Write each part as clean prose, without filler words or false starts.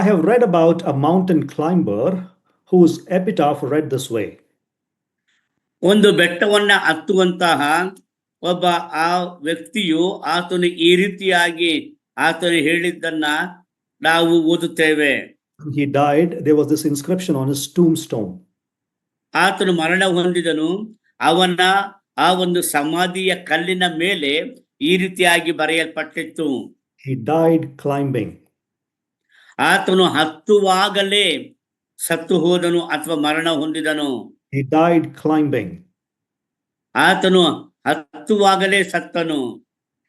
I have read about a mountain climber whose epitaph read this way. ಒಂದು ಬೆಟ್ಟವನ್ನ ಹತ್ತುವಂತಹ ಒಬ್ಬ ಆ ವ್ಯಕ್ತಿಯು ಆತನು ಈ ರೀತಿಯಾಗಿ ಆತನು ಹೇಳಿದ್ದನ್ನ ನಾವು ಓದುತ್ತೇವೆ. When he died, there was this inscription on his tombstone. ಆತನು ಮರಣ ಹೊಂದಿದನು, ಅವನ ಆ ಒಂದು ಸಮಾಧಿಯ ಕಲ್ಲಿನ ಮೇಲೆ ಈ ರೀತಿಯಾಗಿ ಬರೆಯಲ್ಪಟ್ಟಿತ್ತು. He died climbing. ಆತನು ಹತ್ತುವಾಗಲೇ ಸತ್ತು ಹೋದನು ಅಥವಾ ಮರಣ ಹೊಂದಿದನು. He died climbing. ಆತನು ಹತ್ತುವಾಗಲೇ ಸತ್ತನು.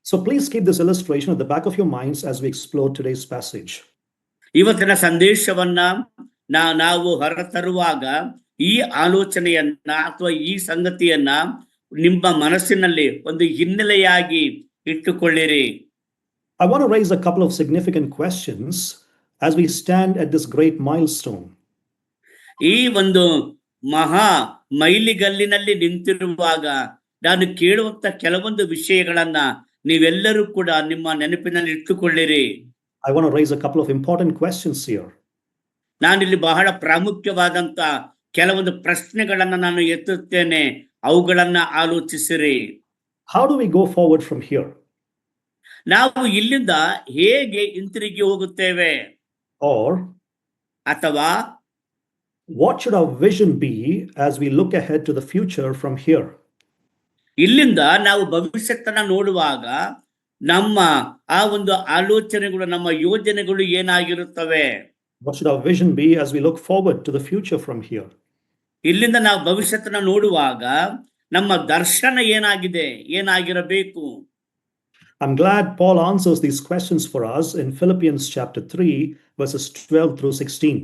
So please keep this illustration at the back of your minds as we explore today's passage. ಇವತ್ತಿನ ಸಂದೇಶವನ್ನ ನಾವು ಹೊರತರುವಾಗ ಈ ಆಲೋಚನೆಯನ್ನ ಅಥವಾ ಈ ಸಂಗತಿಯನ್ನ ನಿಮ್ಮ ಮನಸ್ಸಿನಲ್ಲಿ ಒಂದು ಹಿನ್ನೆಲೆಯಾಗಿ ಇಟ್ಟುಕೊಳ್ಳಿರಿ. I want to raise a couple of significant questions as we stand at this great milestone. ಈ ಒಂದು ಮಹಾ ಮೈಲಿಗಲ್ಲಿನಲ್ಲಿ ನಿಂತಿರುವಾಗ ನಾನು ಕೇಳುವಂತ ಕೆಲವೊಂದು ವಿಷಯಗಳನ್ನ ನೀವೆಲ್ಲರೂ ಕೂಡ ನಿಮ್ಮ ನೆನಪಿನಲ್ಲಿ ಇಟ್ಟುಕೊಳ್ಳಿರಿ. I want to raise a couple of important questions here. ನಾನಿಲ್ಲಿ ಬಹಳ ಪ್ರಾಮುಖ್ಯವಾದಂತ ಕೆಲವೊಂದು ಪ್ರಶ್ನೆಗಳನ್ನ ನಾನು ಎತ್ತುತ್ತೇನೆ, ಅವುಗಳನ್ನ ಆಲೋಚಿಸಿರಿ. How do we go forward from here? ನಾವು ಇಲ್ಲಿಂದ ಹೇಗೆ ಹಿಂತಿರುಗಿ ಹೋಗುತ್ತೇವೆ? Or ಅಥವಾ what should our vision be as we look ahead to the future from here? ಇಲ್ಲಿಂದ ನಾವು ಭವಿಷ್ಯತ್ತನ್ನ ನೋಡುವಾಗ ನಮ್ಮ ಆ ಒಂದು ಆಲೋಚನೆಗಳು, ನಮ್ಮ ಯೋಜನೆಗಳು ಏನಾಗಿರುತ್ತವೆ? What should our vision be as we look forward to the future from here? ಇಲ್ಲಿಂದ ನಾವು ಭವಿಷ್ಯತ್ತನ್ನ ನೋಡುವಾಗ ನಮ್ಮ ದರ್ಶನ ಏನಾಗಿದೆ, ಏನಾಗಿರಬೇಕು? I'm glad Paul answers these questions for us in Philippians chapter 3 verses 12 through 16.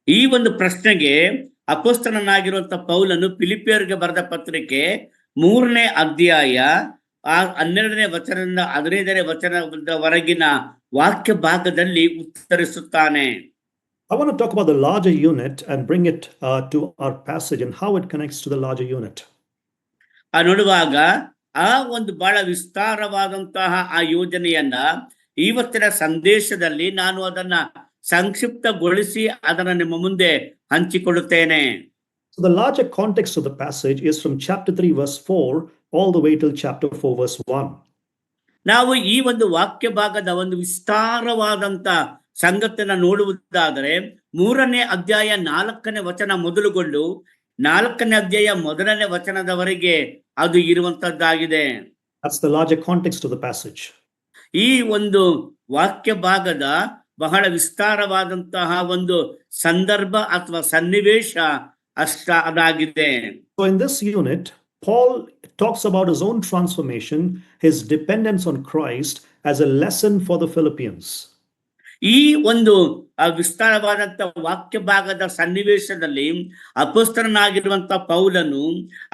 ಈ ಒಂದು ಪ್ರಶ್ನೆಗೆ ಅಪೊಸ್ತಲನಾಗಿರುವಂತ ಪೌಲನು ಫಿಲಿಪಿಯರಿಗೆ ಬರೆದ ಪತ್ರಿಕೆ 3ನೇ ಅಧ್ಯಾಯ 12ನೇ ವಚನದಿಂದ 15ನೇ ವಚನದವರೆಗಿನ ವಾಕ್ಯ ಭಾಗದಲ್ಲಿ ಉತ್ತರಿಸುತ್ತಾನೆ. I want to talk about the larger unit and bring it to our passage and how it connects to the larger unit. ನೋಡುವಾಗ ಆ ಒಂದು ಬಹಳ ವಿಸ್ತಾರವಾದಂತಹ ಆ ಯೋಜನೆಯನ್ನ ಇವತ್ತಿನ ಸಂದೇಶದಲ್ಲಿ ನಾನು ಅದನ್ನ ಸಂಕ್ಷಿಪ್ತಗೊಳಿಸಿ ಅದನ್ನ ನಿಮ್ಮ ಮುಂದೆ ಹಂಚಿಕೊಳ್ಳುತ್ತೇನೆ. So the larger context of the passage is from chapter 3 verse 4 all the way till chapter 4 verse 1. ನಾವು ಈ ಒಂದು ವಾಕ್ಯ ಭಾಗದ ಒಂದು ವಿಸ್ತಾರವಾದಂತ ಸಂಗತಿಯನ್ನ ನೋಡುವುದಾದರೆ 3ನೇ ಅಧ್ಯಾಯ 4ನೇ ವಚನ ಮೊದಲುಗೊಂಡು 4ನೇ ಅಧ್ಯಾಯ 1ನೇ ವಚನದವರೆಗೆ ಅದು ಇರುವಂತದ್ದಾಗಿದೆ. That's the larger context of the passage. ಈ ಒಂದು ವಾಕ್ಯ ಭಾಗದ ಬಹಳ ವಿಸ್ತಾರವಾದಂತಹ ಒಂದು ಸಂದರ್ಭ ಅಥವಾ ಸನ್ನಿವೇಶ ಅದಾಗಿದೆ. So in this unit, Paul talks about his own transformation, his dependence on Christ as a lesson for the Philippians. ಈ ಒಂದು ವಿಸ್ತಾರವಾದಂತ ವಾಕ್ಯ ಭಾಗದ ಸನ್ನಿವೇಶದಲ್ಲಿ ಅಪೊಸ್ತಲನಾಗಿರುವಂತ ಪೌಲನು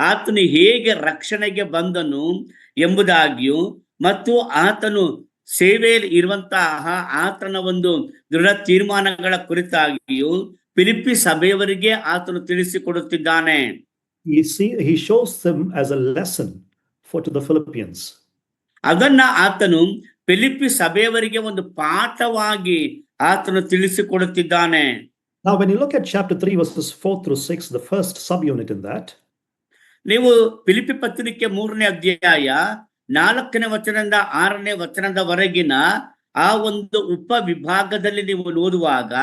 ಆತನು ಹೇಗೆ ರಕ್ಷಣೆಗೆ ಬಂದನು ಎಂಬುದಾಗಿಯೂ ಮತ್ತು ಆತನು ಸೇವೆಯಲ್ಲಿ ಇರುವಂತಹ ಆತನ ಒಂದು ದೃಢ ತೀರ್ಮಾನಗಳ ಕುರಿತಾಗಿಯೂ ಫಿಲಿಪ್ಪಿ ಸಭೆಯವರಿಗೆ ಆತನು ತಿಳಿಸಿಕೊಡುತ್ತಿದ್ದಾನೆ. He shows them as a lesson to the Philippians. ಅದನ್ನ ಆತನು ಫಿಲಿಪ್ಪಿ ಸಭೆಯವರಿಗೆ ಒಂದು ಪಾಠವಾಗಿ ಆತನು ತಿಳಿಸಿಕೊಡುತ್ತಿದ್ದಾನೆ. Now when you look at chapter 3 verses 4 through 6, the first subunit in that, ನೀವು ಫಿಲಿಪ್ಪಿ ಪತ್ರಿಕೆ 3ನೇ ಅಧ್ಯಾಯ 4ನೇ ವಚನದಿಂದ 6ನೇ ವಚನದವರೆಗಿನ ಆ ಒಂದು ಉಪ ವಿಭಾಗದಲ್ಲಿ ನೀವು ಓದುವಾಗ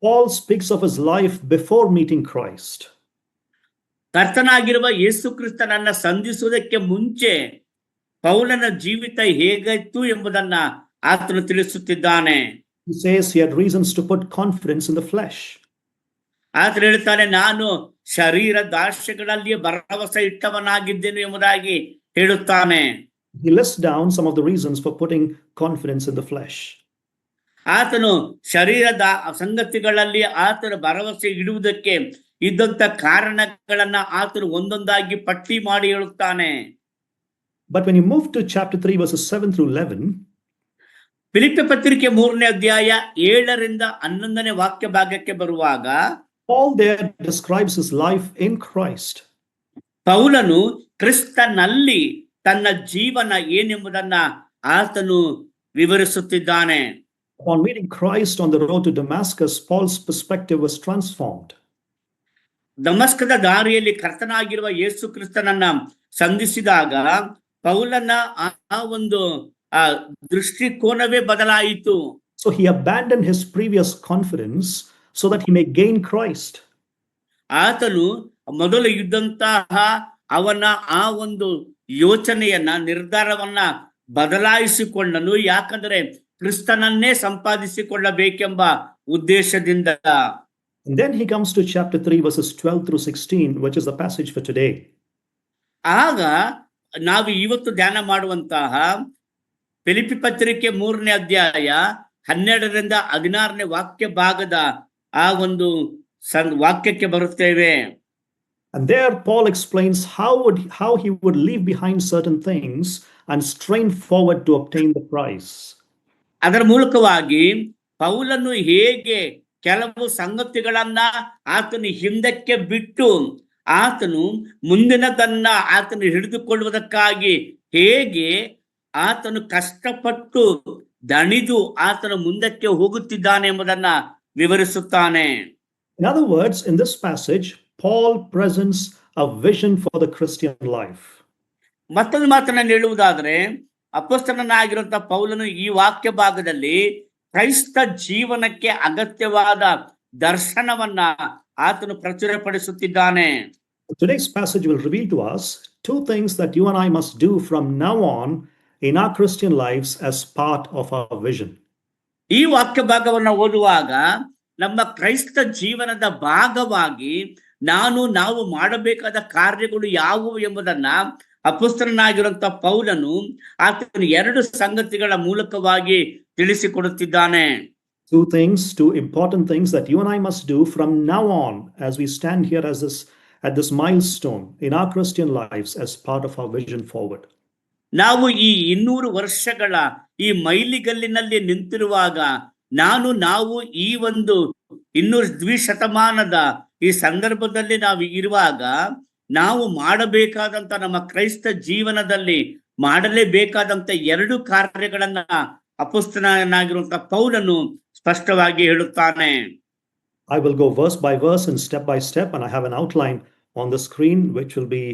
Paul speaks of his life before meeting Christ. ಕರ್ತನಾಗಿರುವ ಯೇಸು ಕ್ರಿಸ್ತನನ್ನ ಸಂಧಿಸುವುದಕ್ಕೆ ಮುಂಚೆ ಪೌಲನ ಜೀವಿತ ಹೇಗಿತ್ತು ಎಂಬುದನ್ನ ಆತನು ತಿಳಿಸುತ್ತಿದ್ದಾನೆ. He says he had reasons to put confidence in the flesh. ಆತನು ಹೇಳ್ತಾನೆ, ನಾನು ಶರೀರ ದಾಸ್ಯಗಳಲ್ಲಿ ಭರವಸೆ ಇಟ್ಟವನಾಗಿದ್ದೇನೆ ಎಂಬುದಾಗಿ ಹೇಳುತ್ತಾನೆ. He lists down some of the reasons for putting confidence in the flesh. ಆತನು ಶರೀರದ ಸಂಗತಿಗಳಲ್ಲಿ ಆತನ ಭರವಸೆ ಇಡುವುದಕ್ಕೆ ಇದ್ದಂತ ಕಾರಣಗಳನ್ನ ಆತನು ಒಂದೊಂದಾಗಿ ಪಟ್ಟಿ ಮಾಡಿ ಹೇಳುತ್ತಾನೆ. But when you move to chapter 3 verses 7 through 11, Philippi ಪತ್ರಿಕೆ 3ನೇ ಅಧ್ಯಾಯ 7ರಿಂದ 11ನೇ ವಾಕ್ಯ ಭಾಗಕ್ಕೆ ಬರುವಾಗ Paul there describes his life in Christ. ಪೌಲನು ಕ್ರಿಸ್ತನಲ್ಲಿ ತನ್ನ ಜೀವನ ಏನೆಂಬುದನ್ನ ಆತನು ವಿವರಿಸುತ್ತಿದ್ದಾನೆ. Upon meeting Christ on the road to Damascus, Paul's perspective was transformed. ದಮಸ್ಕದ ದಾರಿಯಲ್ಲಿ ಕರ್ತನಾಗಿರುವ ಯೇಸು ಕ್ರಿಸ್ತನನ್ನ ಸಂಧಿಸಿದಾಗ ಪೌಲನ ಆ ಒಂದು ಆ ದೃಷ್ಟಿಕೋನವೇ ಬದಲಾಯಿತು. So he abandoned his previous confidence so that he may gain Christ. ಆತನು ಮೊದಲು ಇದ್ದಂತಹ ಅವನ ಆ ಒಂದು ಯೋಚನೆಯನ್ನ ನಿರ್ಧಾರವನ್ನ ಬದಲಾಯಿಸಿಕೊಂಡನು. ಯಾಕಂದ್ರೆ ಕ್ರಿಸ್ತನನ್ನೇ ಸಂಪಾದಿಸಿಕೊಳ್ಳಬೇಕೆಂಬ ಉದ್ದೇಶದಿಂದ. And then he comes to chapter 3, verses 12 through 16, which is the passage for today. ಆಗ ನಾವು ಇವತ್ತು ಧ್ಯಾನ ಮಾಡುವಂತಹ ಫಿಲಿಪ್ಪಿ ಪತ್ರಿಕೆ 3ನೇ ಅಧ್ಯಾಯ 12ರಿಂದ 16ನೇ ವಾಕ್ಯ ಭಾಗದ ಆ ಒಂದು ವಾಕ್ಯಕ್ಕೆ ಬರುತ್ತೇವೆ. And there Paul explains how he would leave behind certain things and strain forward to obtain the prize. ಅದರ ಮೂಲಕವಾಗಿ ಪೌಲನು ಹೇಗೆ ಕೆಲವು ಸಂಗತಿಗಳನ್ನ ಆತನು ಹಿಂದಕ್ಕೆ ಬಿಟ್ಟು ಆತನು ಮುಂದಿನದನ್ನ ಆತನು ಹಿಡಿದುಕೊಳ್ಳುವುದಕ್ಕಾಗಿ ಹೇಗೆ ಆತನು ಕಷ್ಟಪಟ್ಟು ದಣಿದು ಆತನು ಮುಂದಕ್ಕೆ ಹೋಗುತ್ತಿದ್ದಾನೆ ಎಂಬುದನ್ನ ವಿವರಿಸುತ್ತಾನೆ. In other words, in this passage, Paul presents a vision for the Christian life. ಮತ್ತೊಂದು ಮಾತನ್ನ ಹೇಳುವುದಾದ್ರೆ ಅಪೊಸ್ತಲನಾಗಿರುವಂತಹ ಪೌಲನು ಈ ವಾಕ್ಯ ಭಾಗದಲ್ಲಿ ಕ್ರೈಸ್ತ ಜೀವನಕ್ಕೆ ಅಗತ್ಯವಾದ ದರ್ಶನವನ್ನ ಆತನು ಪ್ರಚುರಪಡಿಸುತ್ತಿದ್ದಾನೆ. Today's passage will reveal to us two things that you and I must do from now on in our Christian lives as part of our vision. ಈ ವಾಕ್ಯ ಭಾಗವನ್ನ ಓದುವಾಗ ನಮ್ಮ ಕ್ರೈಸ್ತ ಜೀವನದ ಭಾಗವಾಗಿ ನಾವು ಮಾಡಬೇಕಾದ ಕಾರ್ಯಗಳು ಯಾವುವು ಎಂಬುದನ್ನ ಅಪೊಸ್ತಲನಾಗಿರುವಂತಹ ಪೌಲನು ಆತನು 2 ಸಂಗತಿಗಳ ಮೂಲಕವಾಗಿ ತಿಳಿಸಿಕೊಡುತ್ತಿದ್ದಾನೆ. Two important things that you and I must do from now on as we stand here at this milestone in our Christian lives as part of our vision forward. ನಾವು ಈ 200 ವರ್ಷಗಳ ಈ ಮೈಲಿಗಲ್ಲಿನಲ್ಲಿ ನಿಂತಿರುವಾಗ ನಾವು ಈ ಒಂದು 200 ಶತಮಾನದ ಈ ಸಂದರ್ಭದಲ್ಲಿ ನಾವು ಇರುವಾಗ ನಾವು ಮಾಡಬೇಕಾದಂತ ನಮ್ಮ ಕ್ರೈಸ್ತ ಜೀವನದಲ್ಲಿ ಮಾಡಲೇಬೇಕಾದಂತ 2 ಕಾರ್ಯಗಳನ್ನ ಅಪೊಸ್ತಲನಾಗಿರುವಂತಹ ಪೌಲನು ಸ್ಪಷ್ಟವಾಗಿ ಹೇಳುತ್ತಾನೆ. I will go verse by verse and step by step, and I have an outline on the screen which will be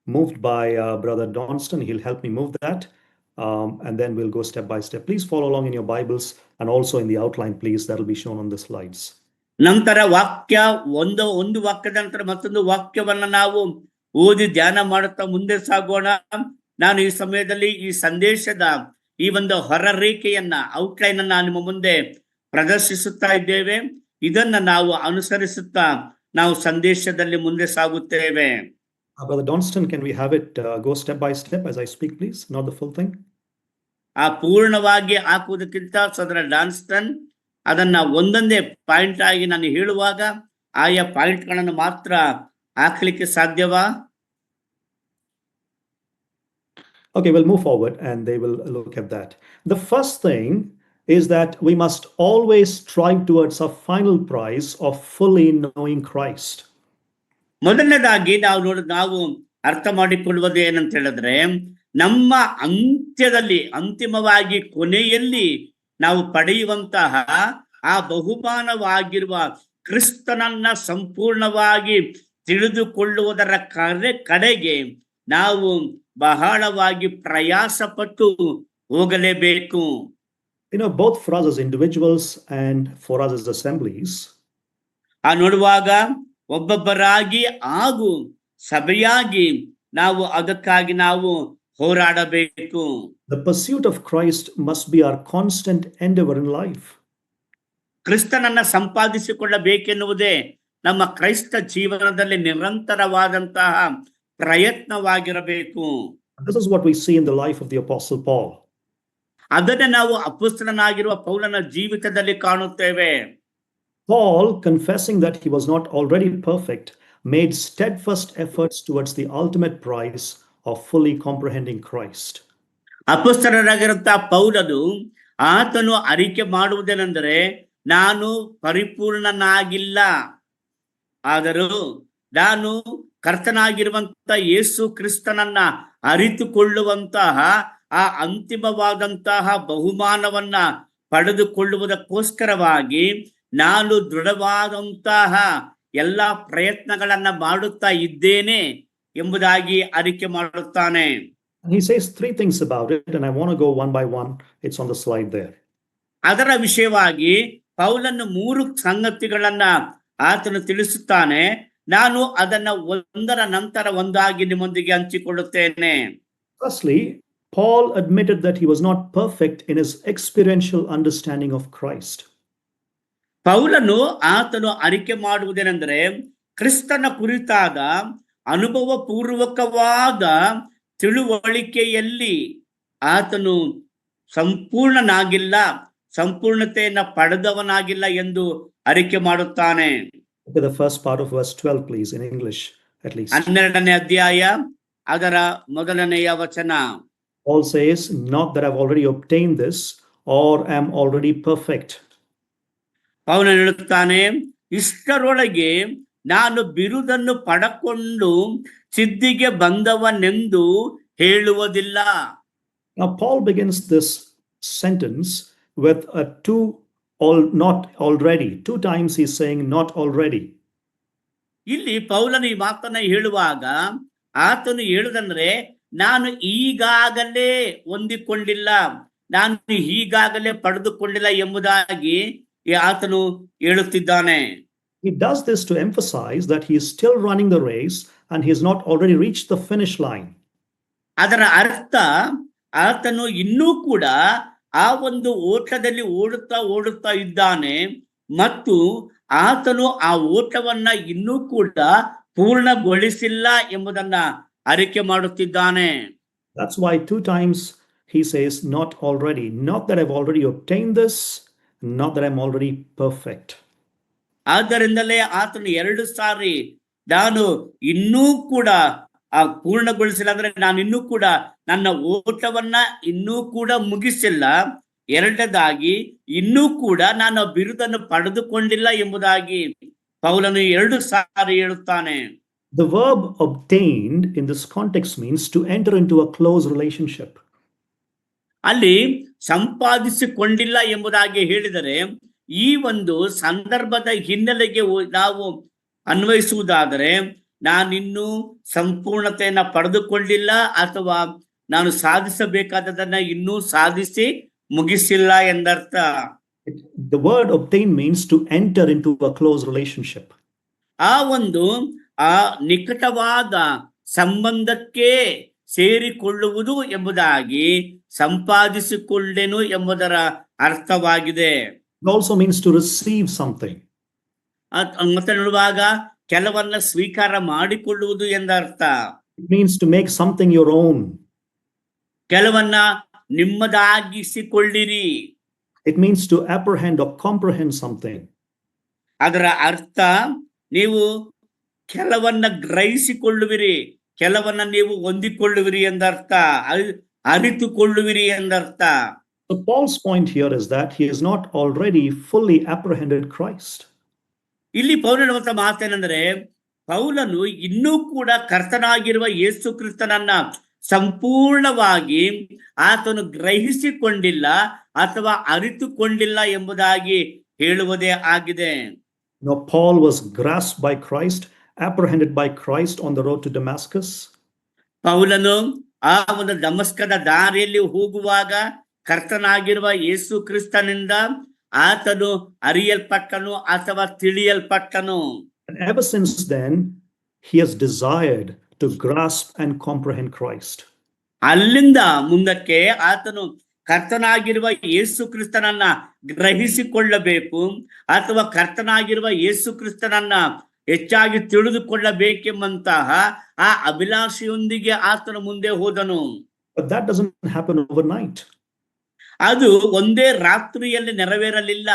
moved by Brother Donston. He'll help me move that, and then we'll go step by step. Please follow along in your Bibles and also in the outline, please. That will be shown on the slides. ನಂತರ ವಾಕ್ಯ ಒಂದು ವಾಕ್ಯದ ನಂತರ ಮತ್ತೊಂದು ವಾಕ್ಯವನ್ನ ನಾವು ಓದಿ ಧ್ಯಾನ ಮಾಡುತ್ತಾ ಮುಂದೆ ಸಾಗೋಣ. ನಾನು ಈ ಸಮಯದಲ್ಲಿ ಈ ಸಂದೇಶದ ಈ ಒಂದು ಹೊರರೇಖೆಯನ್ನ ಔಟ್ಲೈನ್ ಅನ್ನ ನಿಮ್ಮ ಮುಂದೆ ಪ್ರದರ್ಶಿಸುತ್ತಾ ಇದ್ದೇವೆ. ಇದನ್ನ ನಾವು ಅನುಸರಿಸುತ್ತಾ ನಾವು ಸಂದೇಶದಲ್ಲಿ ಮುಂದೆ ಸಾಗುತ್ತೇವೆ. Brother Donston, can we have it go step by step as I speak, please? Not the full thing. ಆ ಪೂರ್ಣವಾಗಿ ಹಾಕುವುದಕ್ಕಿಂತ ಸೋದರ ಡಾನ್ಸ್ಟನ್ ಅದನ್ನ ಒಂದೊಂದೇ ಪಾಯಿಂಟ್ ಆಗಿ ನಾನು ಹೇಳುವಾಗ ಆಯಾ ಪಾಯಿಂಟ್ಗಳನ್ನು ಮಾತ್ರ ಹಾಕ್ಲಿಕ್ಕೆ ಸಾಧ್ಯವಾ? Okay, we'll move forward and they will look at that. The first thing is that we must always strive towards a final prize of fully knowing Christ. ಮೊದಲನೇದಾಗಿ ನಾವು ಅರ್ಥ ಮಾಡಿಕೊಳ್ಳುವುದು ಏನಂತ ಹೇಳಿದ್ರೆ, ನಮ್ಮ ಅಂತಿಮವಾಗಿ ಕೊನೆಯಲ್ಲಿ ನಾವು ಪಡೆಯುವಂತಹ ಆ ಬಹುಮಾನವಾಗಿರುವ ಕ್ರಿಸ್ತನನ್ನ ಸಂಪೂರ್ಣವಾಗಿ ತಿಳಿದುಕೊಳ್ಳುವುದರ ಕಡೆಗೆ ನಾವು ಬಹಳವಾಗಿ ಪ್ರಯಾಸ ಪಟ್ಟು ಹೋಗಲೇಬೇಕು. Both for us as individuals and for us as assemblies. ನೋಡುವಾಗ ಒಬ್ಬೊಬ್ಬರಾಗಿ ಹಾಗೂ ಸಭೆಯಾಗಿ ನಾವು ಅದಕ್ಕಾಗಿ ನಾವು ಹೋರಾಡಬೇಕು. The pursuit of Christ must be our constant endeavor in life. ಕ್ರಿಸ್ತನನ್ನ ಸಂಪಾದಿಸಿಕೊಳ್ಳಬೇಕೆನ್ನುವುದೇ ನಮ್ಮ ಕ್ರೈಸ್ತ ಜೀವನದಲ್ಲಿ ನಿರಂತರವಾದಂತಹ ಪ್ರಯತ್ನವಾಗಿರಬೇಕು. This is what we see in the life of the Apostle Paul. ಅದನ್ನೇ ನಾವು ಅಪೊಸ್ತಲನಾಗಿರುವ ಪೌಲನ ಜೀವಿತದಲ್ಲಿ ಕಾಣುತ್ತೇವೆ. Paul, confessing that he was not already perfect, made steadfast efforts towards the ultimate prize of fully comprehending Christ. ಅಪೊಸ್ತಲನಾಗಿರುವಂತಹ ಪೌಲನು ಆತನು ಅರಿಕೆ ಮಾಡುವುದೇನೆಂದರೆ, ನಾನು ಪರಿಪೂರ್ಣನಾಗಿಲ್ಲ, ಆದರೂ ನಾನು ಕರ್ತನಾಗಿರುವಂತಹ ಯೇಸು ಕ್ರಿಸ್ತನನ್ನ ಅರಿತುಕೊಳ್ಳುವಂತಹ ಆ ಅಂತಿಮವಾದಂತಹ ಬಹುಮಾನವನ್ನ ಪಡೆದುಕೊಳ್ಳುವುದಕ್ಕೋಸ್ಕರವಾಗಿ ನಾನು ದೃಢವಾದಂತಹ ಎಲ್ಲಾ ಪ್ರಯತ್ನಗಳನ್ನ ಮಾಡುತ್ತಾ ಇದ್ದೇನೆ ಎಂಬುದಾಗಿ ಅರಿಕೆ ಮಾಡುತ್ತಾನೆ. And he says three things about it, and I want to go one by one. It's on the slide there. ಅದರ ವಿಷಯವಾಗಿ ಪೌಲನು 3 ಸಂಗತಿಗಳನ್ನ ಆತನು ತಿಳಿಸುತ್ತಾನೆ. ನಾನು ಅದನ್ನ ಒಂದರ ನಂತರ ಒಂದಾಗಿ ನಿಮ್ಮೊಂದಿಗೆ ಹಂಚಿಕೊಳ್ಳುತ್ತೇನೆ. Firstly, Paul admitted that he was not perfect in his experiential understanding of Christ. ಪೌಲನು ಆತನು ಅರಿಕೆ ಮಾಡುವುದೇನೆಂದರೆ ಕ್ರಿಸ್ತನ ಕುರಿತಾದ ಅನುಭವ ಪೂರ್ವಕವಾದ ತಿಳುವಳಿಕೆಯಲ್ಲಿ ಆತನು ಸಂಪೂರ್ಣನಾಗಿಲ್ಲ, ಸಂಪೂರ್ಣತೆಯನ್ನ ಪಡೆದವನಾಗಿಲ್ಲ ಎಂದು ಅರಿಕೆ ಮಾಡುತ್ತಾನೆ. Look at the first part of verse 12, please, in English at least. 12ನೇ ಅಧ್ಯಾಯ ಅದರ ಮೊದಲನೆಯ ವಚನ. Paul says, not that I've already obtained this or am already perfect. ಪೌಲನು ಹೇಳುತ್ತಾನೆ, ಇಷ್ಟರೊಳಗೆ ನಾನು ಬಿರುದನ್ನು ಪಡಕೊಂಡು ಸಿದ್ಧಿಗೆ ಬಂದವನೆಂದು ಹೇಳುವುದಿಲ್ಲ. Now Paul begins this sentence with a not already. 2 times he's saying not already. ಇಲ್ಲಿ ಪೌಲನು ಈ ಮಾತನ್ನ ಹೇಳುವಾಗ ಆತನು ಹೇಳುದಂದ್ರೆ ನಾನು ಈಗಾಗಲೇ ಹೊಂದಿಕೊಂಡಿಲ್ಲ, ನಾನು ಈಗಾಗಲೇ ಪಡೆದುಕೊಂಡಿಲ್ಲ ಎಂಬುದಾಗಿ ಆತನು ಹೇಳುತ್ತಿದ್ದಾನೆ. He does this to emphasize that he is still running the race and he has not already reached the finish line. ಅದರ ಅರ್ಥ ಆತನು ಇನ್ನೂ ಕೂಡ ಆ ಒಂದು ಓಟದಲ್ಲಿ ಓಡುತ್ತಾ ಇದ್ದಾನೆ ಮತ್ತು ಆತನು ಆ ಓಟವನ್ನ ಇನ್ನೂ ಕೂಡ ಪೂರ್ಣಗೊಳಿಸಿಲ್ಲ ಎಂಬುದನ್ನ ಅರಿಕೆ ಮಾಡುತ್ತಿದ್ದಾನೆ. That's why 2 times he says not already, not that I've already obtained this, not that I'm already perfect. ಆದ್ದರಿಂದಲೇ ಆತನು 2 ಸಾರಿ ನಾನು ಇನ್ನೂ ಕೂಡ ಪೂರ್ಣಗೊಳಿಸಿಲ್ಲ, ಅಂದ್ರೆ ನಾನು ಇನ್ನೂ ಕೂಡ ನನ್ನ ಓಟವನ್ನ ಇನ್ನೂ ಕೂಡ ಮುಗಿಸಿಲ್ಲ, ಎರಡನೇದಾಗಿ ಇನ್ನೂ ಕೂಡ ನಾನು ಬಿರುದನ್ನು ಪಡೆದುಕೊಂಡಿಲ್ಲ ಎಂಬುದಾಗಿ ಪೌಲನು 2 ಸಾರಿ ಹೇಳುತ್ತಾನೆ. The verb obtained in this context means to enter into a close relationship. ಅಲ್ಲಿ ಸಂಪಾದಿಸಿಕೊಂಡಿಲ್ಲ ಎಂಬುದಾಗಿ ಹೇಳಿದರೆ ಈ ಒಂದು ಸಂದರ್ಭದ ಹಿನ್ನೆಲೆಗೆ ನಾವು ಅನ್ವಯಿಸುವುದಾದರೆ ನಾನಿನ್ನೂ ಸಂಪೂರ್ಣತೆಯನ್ನ ಪಡೆದುಕೊಂಡಿಲ್ಲ ಅಥವಾ ನಾನು ಸಾಧಿಸಬೇಕಾದದನ್ನ ಇನ್ನೂ ಸಾಧಿಸಿ ಮುಗಿಸಿಲ್ಲ ಎಂದರ್ಥ. The word obtain means to enter into a close relationship. ಆ ಒಂದು ಆ ನಿಕಟವಾದ ಸಂಬಂಧಕ್ಕೆ ಸೇರಿಕೊಳ್ಳುವುದು ಎಂಬುದಾಗಿ ಸಂಪಾದಿಸಿಕೊಂಡೆನು ಎಂಬುದರ ಅರ್ಥವಾಗಿದೆ. It also means to receive something. ಮತ್ತೆ ನೋಡುವಾಗ ಕೆಲವನ್ನ ಸ್ವೀಕಾರ ಮಾಡಿಕೊಳ್ಳುವುದು ಎಂದರ್ಥ. It means to make something your own. ಕೆಲವನ್ನ ನಿಮ್ಮದಾಗಿಸಿಕೊಳ್ಳಿರಿ. It means to apprehend or comprehend something. ಅದರ ಅರ್ಥ ನೀವು ಕೆಲವನ್ನ ಗ್ರಹಿಸಿಕೊಳ್ಳುವಿರಿ, ಕೆಲವನ್ನ ನೀವು ಹೊಂದಿಕೊಳ್ಳುವಿರಿ ಎಂದರ್ಥ, ಅರಿತುಕೊಳ್ಳುವಿರಿ ಎಂದರ್ಥ. So Paul's point here is that he has not already fully apprehended Christ. ಇಲ್ಲಿ ಪೌಲನ ಮಾತೇನೆಂದರೆ ಪೌಲನು ಇನ್ನೂ ಕೂಡ ಕರ್ತನಾಗಿರುವ ಯೇಸು ಕ್ರಿಸ್ತನನ್ನ ಸಂಪೂರ್ಣವಾಗಿ ಆತನು ಗ್ರಹಿಸಿಕೊಂಡಿಲ್ಲ ಅಥವಾ ಅರಿತುಕೊಂಡಿಲ್ಲ ಎಂಬುದಾಗಿ ಹೇಳುವುದೇ ಆಗಿದೆ. Now Paul was grasped by Christ, apprehended by Christ on the road to Damascus. ಪೌಲನು ಆ ಒಂದು ದಮಸ್ಕದ ದಾರಿಯಲ್ಲಿ ಹೋಗುವಾಗ ಕರ್ತನಾಗಿರುವ ಯೇಸು ಕ್ರಿಸ್ತನಿಂದ ಆತನು ಅರಿಯಲ್ಪಟ್ಟನು ಅಥವಾ ತಿಳಿಯಲ್ಪಟ್ಟನು. And ever since then, he has desired to grasp and comprehend Christ. ಅಲ್ಲಿಂದ ಮುಂದಕ್ಕೆ ಆತನು ಕರ್ತನಾಗಿರುವ ಯೇಸು ಕ್ರಿಸ್ತನನ್ನ ಗ್ರಹಿಸಿಕೊಳ್ಳಬೇಕು ಅಥವಾ ಕರ್ತನಾಗಿರುವ ಯೇಸು ಕ್ರಿಸ್ತನನ್ನ ಹೆಚ್ಚಾಗಿ ತಿಳಿದುಕೊಳ್ಳಬೇಕೆಂಬಂತಹ ಆ ಅಭಿಲಾಷೆಯೊಂದಿಗೆ ಆತನು ಮುಂದೆ ಹೋದನು. But that doesn't happen overnight. ಅದು ಒಂದೇ ರಾತ್ರಿಯಲ್ಲಿ ನೆರವೇರಲಿಲ್ಲ.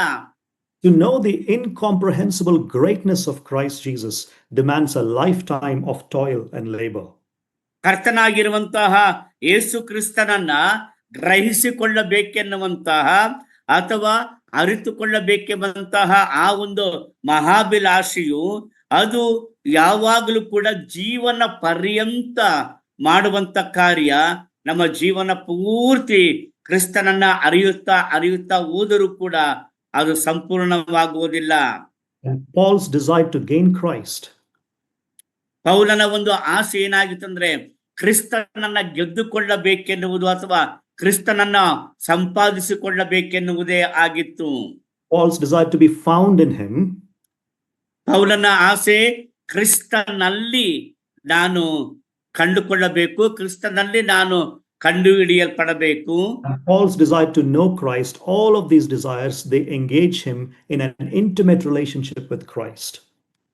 To know the incomprehensible greatness of Christ Jesus demands a lifetime of toil and labor. ಕರ್ತನಾಗಿರುವಂತಹ ಯೇಸು ಕ್ರಿಸ್ತನನ್ನ ಗ್ರಹಿಸಿಕೊಳ್ಳಬೇಕೆನ್ನುವಂತಹ ಅಥವಾ ಅರಿತುಕೊಳ್ಳಬೇಕೆಂಬಂತಹ ಆ ಒಂದು ಮಹಾಭಿಲಾಷೆಯು ಅದು ಯಾವಾಗಲೂ ಕೂಡ ಜೀವನ ಪರ್ಯಂತ ಮಾಡುವಂತ ಕಾರ್ಯ, ನಮ್ಮ ಜೀವನ ಪೂರ್ತಿ ಕ್ರಿಸ್ತನನ್ನ ಅರಿಯುತ್ತಾ ಹೋದರೂ ಕೂಡ ಅದು ಸಂಪೂರ್ಣವಾಗುವುದಿಲ್ಲ. And Paul's desire to gain Christ ಪೌಲನ ಒಂದು ಆಸೆ ಏನಾಗಿತ್ತಂದ್ರೆ ಕ್ರಿಸ್ತನನ್ನ ಗೆದ್ದುಕೊಳ್ಳಬೇಕೆನ್ನುವುದು ಅಥವಾ ಕ್ರಿಸ್ತನನ್ನ ಸಂಪಾದಿಸಿಕೊಳ್ಳಬೇಕೆನ್ನುವುದೇ ಆಗಿತ್ತು. Paul's desire to be found in him ಪೌಲನ ಆಸೆ ಕ್ರಿಸ್ತನಲ್ಲಿ ನಾನು ಕಂಡುಕೊಳ್ಳಬೇಕು, ಕ್ರಿಸ್ತನಲ್ಲಿ ನಾನು ಕಂಡುಹಿಡಿಯಲ್ಪಡಬೇಕು. and Paul's desire to know Christ, all of these desires, they engage him in an intimate relationship with Christ.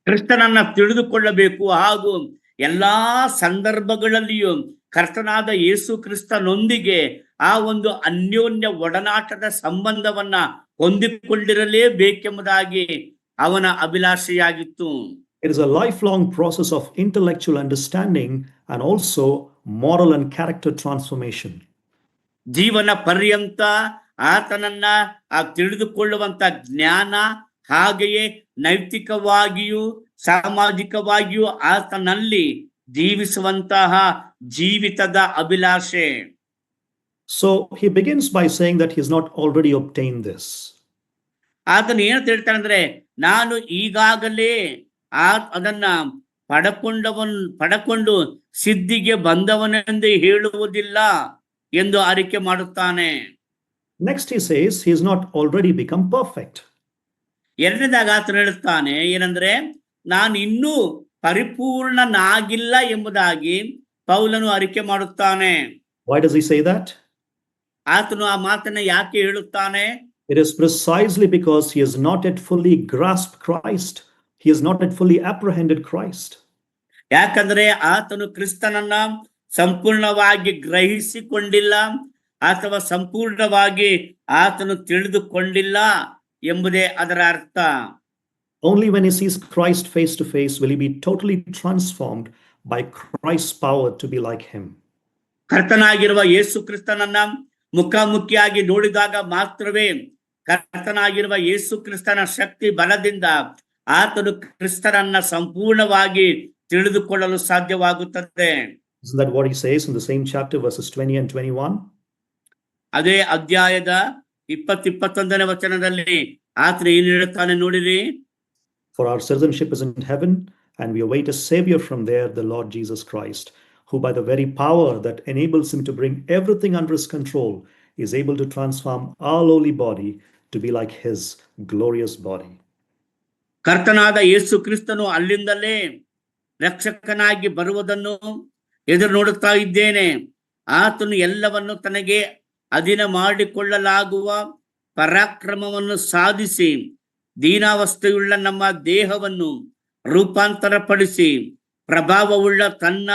ಕ್ರಿಸ್ತನನ್ನ ತಿಳಿದುಕೊಳ್ಳಬೇಕು ಹಾಗೂ ಎಲ್ಲಾ ಸಂದರ್ಭಗಳಲ್ಲಿಯೂ ಕರ್ತನಾದ ಯೇಸು ಕ್ರಿಸ್ತನೊಂದಿಗೆ ಆ ಒಂದು ಅನ್ಯೋನ್ಯ ಒಡನಾಟದ ಸಂಬಂಧವನ್ನ ಹೊಂದಿಕೊಂಡಿರಲೇಬೇಕೆಂಬುದಾಗಿ ಅವನ ಅಭಿಲಾಷೆಯಾಗಿತ್ತು. It is a lifelong process of intellectual understanding and also moral and character transformation. ಜೀವನ ಪರ್ಯಂತ ಆತನನ್ನ ತಿಳಿದುಕೊಳ್ಳುವಂತ ಜ್ಞಾನ ಹಾಗೆಯೇ ನೈತಿಕವಾಗಿಯೂ ಸಾಮಾಜಿಕವಾಗಿಯೂ ಆತನಲ್ಲಿ ಜೀವಿಸುವಂತಹ ಜೀವಿತದ ಅಭಿಲಾಷೆ. So he begins by saying that he has not already obtained this. ಆತನು ಏನು ಹೇಳ್ತಾನೆ ಅಂದ್ರೆ, ನಾನು ಈಗಾಗಲೇ ಅದನ್ನ ಪಡಕೊಂಡು ಸಿದ್ಧಿಗೆ ಬಂದವನೆಂದು ಹೇಳುವುದಿಲ್ಲ ಎಂದು ಅರಿಕೆ ಮಾಡುತ್ತಾನೆ. Next he says he has not already become perfect. ಎರಡನೇದಾಗ ಆತನು ಹೇಳುತ್ತಾನೆ ಏನಂದ್ರೆ, ನಾನು ಇನ್ನೂ ಪರಿಪೂರ್ಣನಾಗಿಲ್ಲ ಎಂಬುದಾಗಿ ಪೌಲನು ಅರಿಕೆ ಮಾಡುತ್ತಾನೆ. Why does he say that? ಆತನು ಆ ಮಾತನ್ನ ಯಾಕೆ ಹೇಳುತ್ತಾನೆ? It is precisely because he has not yet fully grasped Christ. He has not yet fully apprehended Christ. ಯಾಕಂದ್ರೆ ಆತನು ಕ್ರಿಸ್ತನನ್ನ ಸಂಪೂರ್ಣವಾಗಿ ಗ್ರಹಿಸಿಕೊಂಡಿಲ್ಲ ಅಥವಾ ಸಂಪೂರ್ಣವಾಗಿ ಆತನು ತಿಳಿದುಕೊಂಡಿಲ್ಲ ಎಂಬುದೇ ಅದರ ಅರ್ಥ. Only when he sees Christ face to face will he be totally transformed by Christ's power to be like him. ಕರ್ತನಾಗಿರುವ ಯೇಸು ಕ್ರಿಸ್ತನನ್ನ ಮುಖಾಮುಖಿಯಾಗಿ ನೋಡಿದಾಗ ಮಾತ್ರವೇ ಕರ್ತನಾಗಿರುವ ಯೇಸು ಕ್ರಿಸ್ತನ ಶಕ್ತಿ ಬಲದಿಂದ ಆತನು ಕ್ರಿಸ್ತನನ್ನ ಸಂಪೂರ್ಣವಾಗಿ ತಿಳಿದುಕೊಳ್ಳಲು ಸಾಧ್ಯವಾಗುತ್ತದೆ. Isn't that what he says in the same chapter, verses 20 and 21? ಅದೇ ಅಧ್ಯಾಯದ 20-21ನೇ ವಚನದಲ್ಲಿ ಆತನು ಏನು ಹೇಳುತ್ತಾನೆ ನೋಡಿರಿ. For our citizenship is in heaven, and we await a savior from there, the Lord Jesus Christ, who by the very power that enables him to bring everything under his control is able to transform our lowly body to be like his glorious body. ಕರ್ತನಾದ ಯೇಸು ಕ್ರಿಸ್ತನು ಅಲ್ಲಿಂದಲೇ ರಕ್ಷಕನಾಗಿ ಬರುವುದನ್ನು ಎದುರು ನೋಡುತ್ತಾ ಇದ್ದೇನೆ. ಆತನು ಎಲ್ಲವನ್ನು ತನಗೆ ಅಧೀನ ಮಾಡಿಕೊಳ್ಳಲಾಗುವ ಪರಾಕ್ರಮವನ್ನು ಸಾಧಿಸಿ ದೀನಾವಸ್ಥೆಯುಳ್ಳ ನಮ್ಮ ದೇಹವನ್ನು ರೂಪಾಂತರಪಡಿಸಿ ಪ್ರಭಾವವುಳ್ಳ ತನ್ನ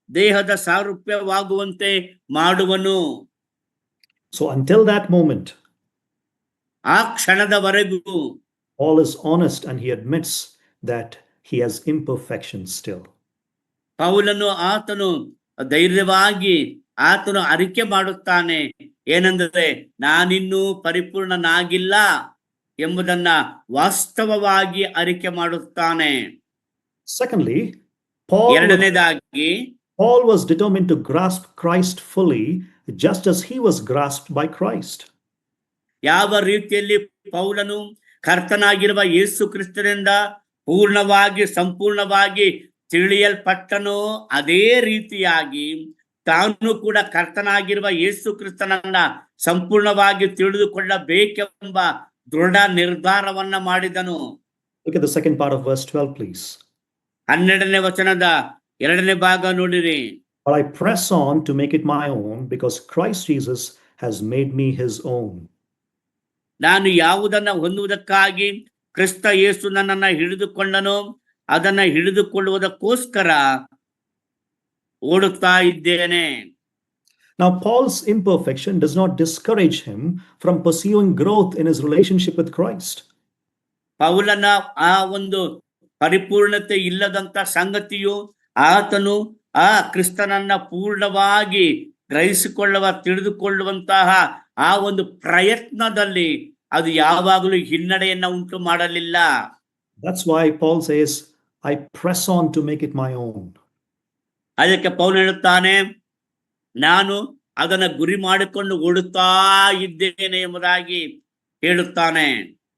ದೇಹದ ಸಾರೂಪ್ಯವಾಗುವಂತೆ ಮಾಡುವನು. So until that moment, ಆ ಕ್ಷಣದವರೆಗೂ Paul is honest and he admits that he has imperfections still. ಪೌಲನು ಆತನು ಧೈರ್ಯವಾಗಿ ಆತನು ಅರಿಕೆ ಮಾಡುತ್ತಾನೆ ಏನಂದ್ರೆ, ನಾನಿನ್ನೂ ಪರಿಪೂರ್ಣನಾಗಿಲ್ಲ ಎಂಬುದನ್ನ ವಾಸ್ತವವಾಗಿ ಅರಿಕೆ ಮಾಡುತ್ತಾನೆ. Secondly, ಎರಡನೇದಾಗಿ Paul was determined to grasp Christ fully, just as he was grasped by Christ. ಯಾವ ರೀತಿಯಲ್ಲಿ ಪೌಲನು ಕರ್ತನಾಗಿರುವ ಯೇಸು ಕ್ರಿಸ್ತನಿಂದ ಪೂರ್ಣವಾಗಿ ಸಂಪೂರ್ಣವಾಗಿ ತಿಳಿಯಲ್ಪಟ್ಟನೋ ಅದೇ ರೀತಿಯಾಗಿ ತಾನು ಕೂಡ ಕರ್ತನಾಗಿರುವ ಯೇಸು ಕ್ರಿಸ್ತನನ್ನ ಸಂಪೂರ್ಣವಾಗಿ ತಿಳಿದುಕೊಳ್ಳಬೇಕೆಂಬ ದೃಢ ನಿರ್ಧಾರವನ್ನ ಮಾಡಿದನು. Look at the second part of verse 12, please. 12ನೇ ವಚನದ 2ನೇ ಭಾಗ ನೋಡಿರಿ. But I press on to make it my own, because Christ Jesus has made me his own. ನಾನು ಯಾವುದನ್ನ ಹೊಂದುವುದಕ್ಕಾಗಿ ಕ್ರಿಸ್ತ ಯೇಸು ನನ್ನನ್ನ ಹಿಡಿದುಕೊಂಡನೋ ಅದನ್ನ ಹಿಡಿದುಕೊಳ್ಳುವುದಕ್ಕೋಸ್ಕರ ಓಡುತ್ತಾ ಇದ್ದೇನೆ. Now, Paul's imperfection does not discourage him from pursuing growth in his relationship with Christ. ಪೌಲನ ಆ ಒಂದು ಪರಿಪೂರ್ಣತೆ ಇಲ್ಲದಂತ ಸಂಗತಿಯು ಆತನು ಆ ಕ್ರಿಸ್ತನನ್ನ ಪೂರ್ಣವಾಗಿ ಗ್ರಹಿಸಿಕೊಳ್ಳುವ ತಿಳಿದುಕೊಳ್ಳುವಂತಹ ಆ ಒಂದು ಪ್ರಯತ್ನದಲ್ಲಿ ಅದು ಯಾವಾಗಲೂ ಹಿನ್ನಡೆಯನ್ನ ಉಂಟು ಮಾಡಲಿಲ್ಲ. That's why Paul says, I press on to make it my own. ಅದಕ್ಕೆ ಪೌಲ ಹೇಳುತ್ತಾನೆ, ನಾನು ಅದನ್ನ ಗುರಿ ಮಾಡಿಕೊಂಡು ಓಡುತ್ತಾ ಇದ್ದೇನೆ ಎಂಬುದಾಗಿ ಹೇಳುತ್ತಾನೆ.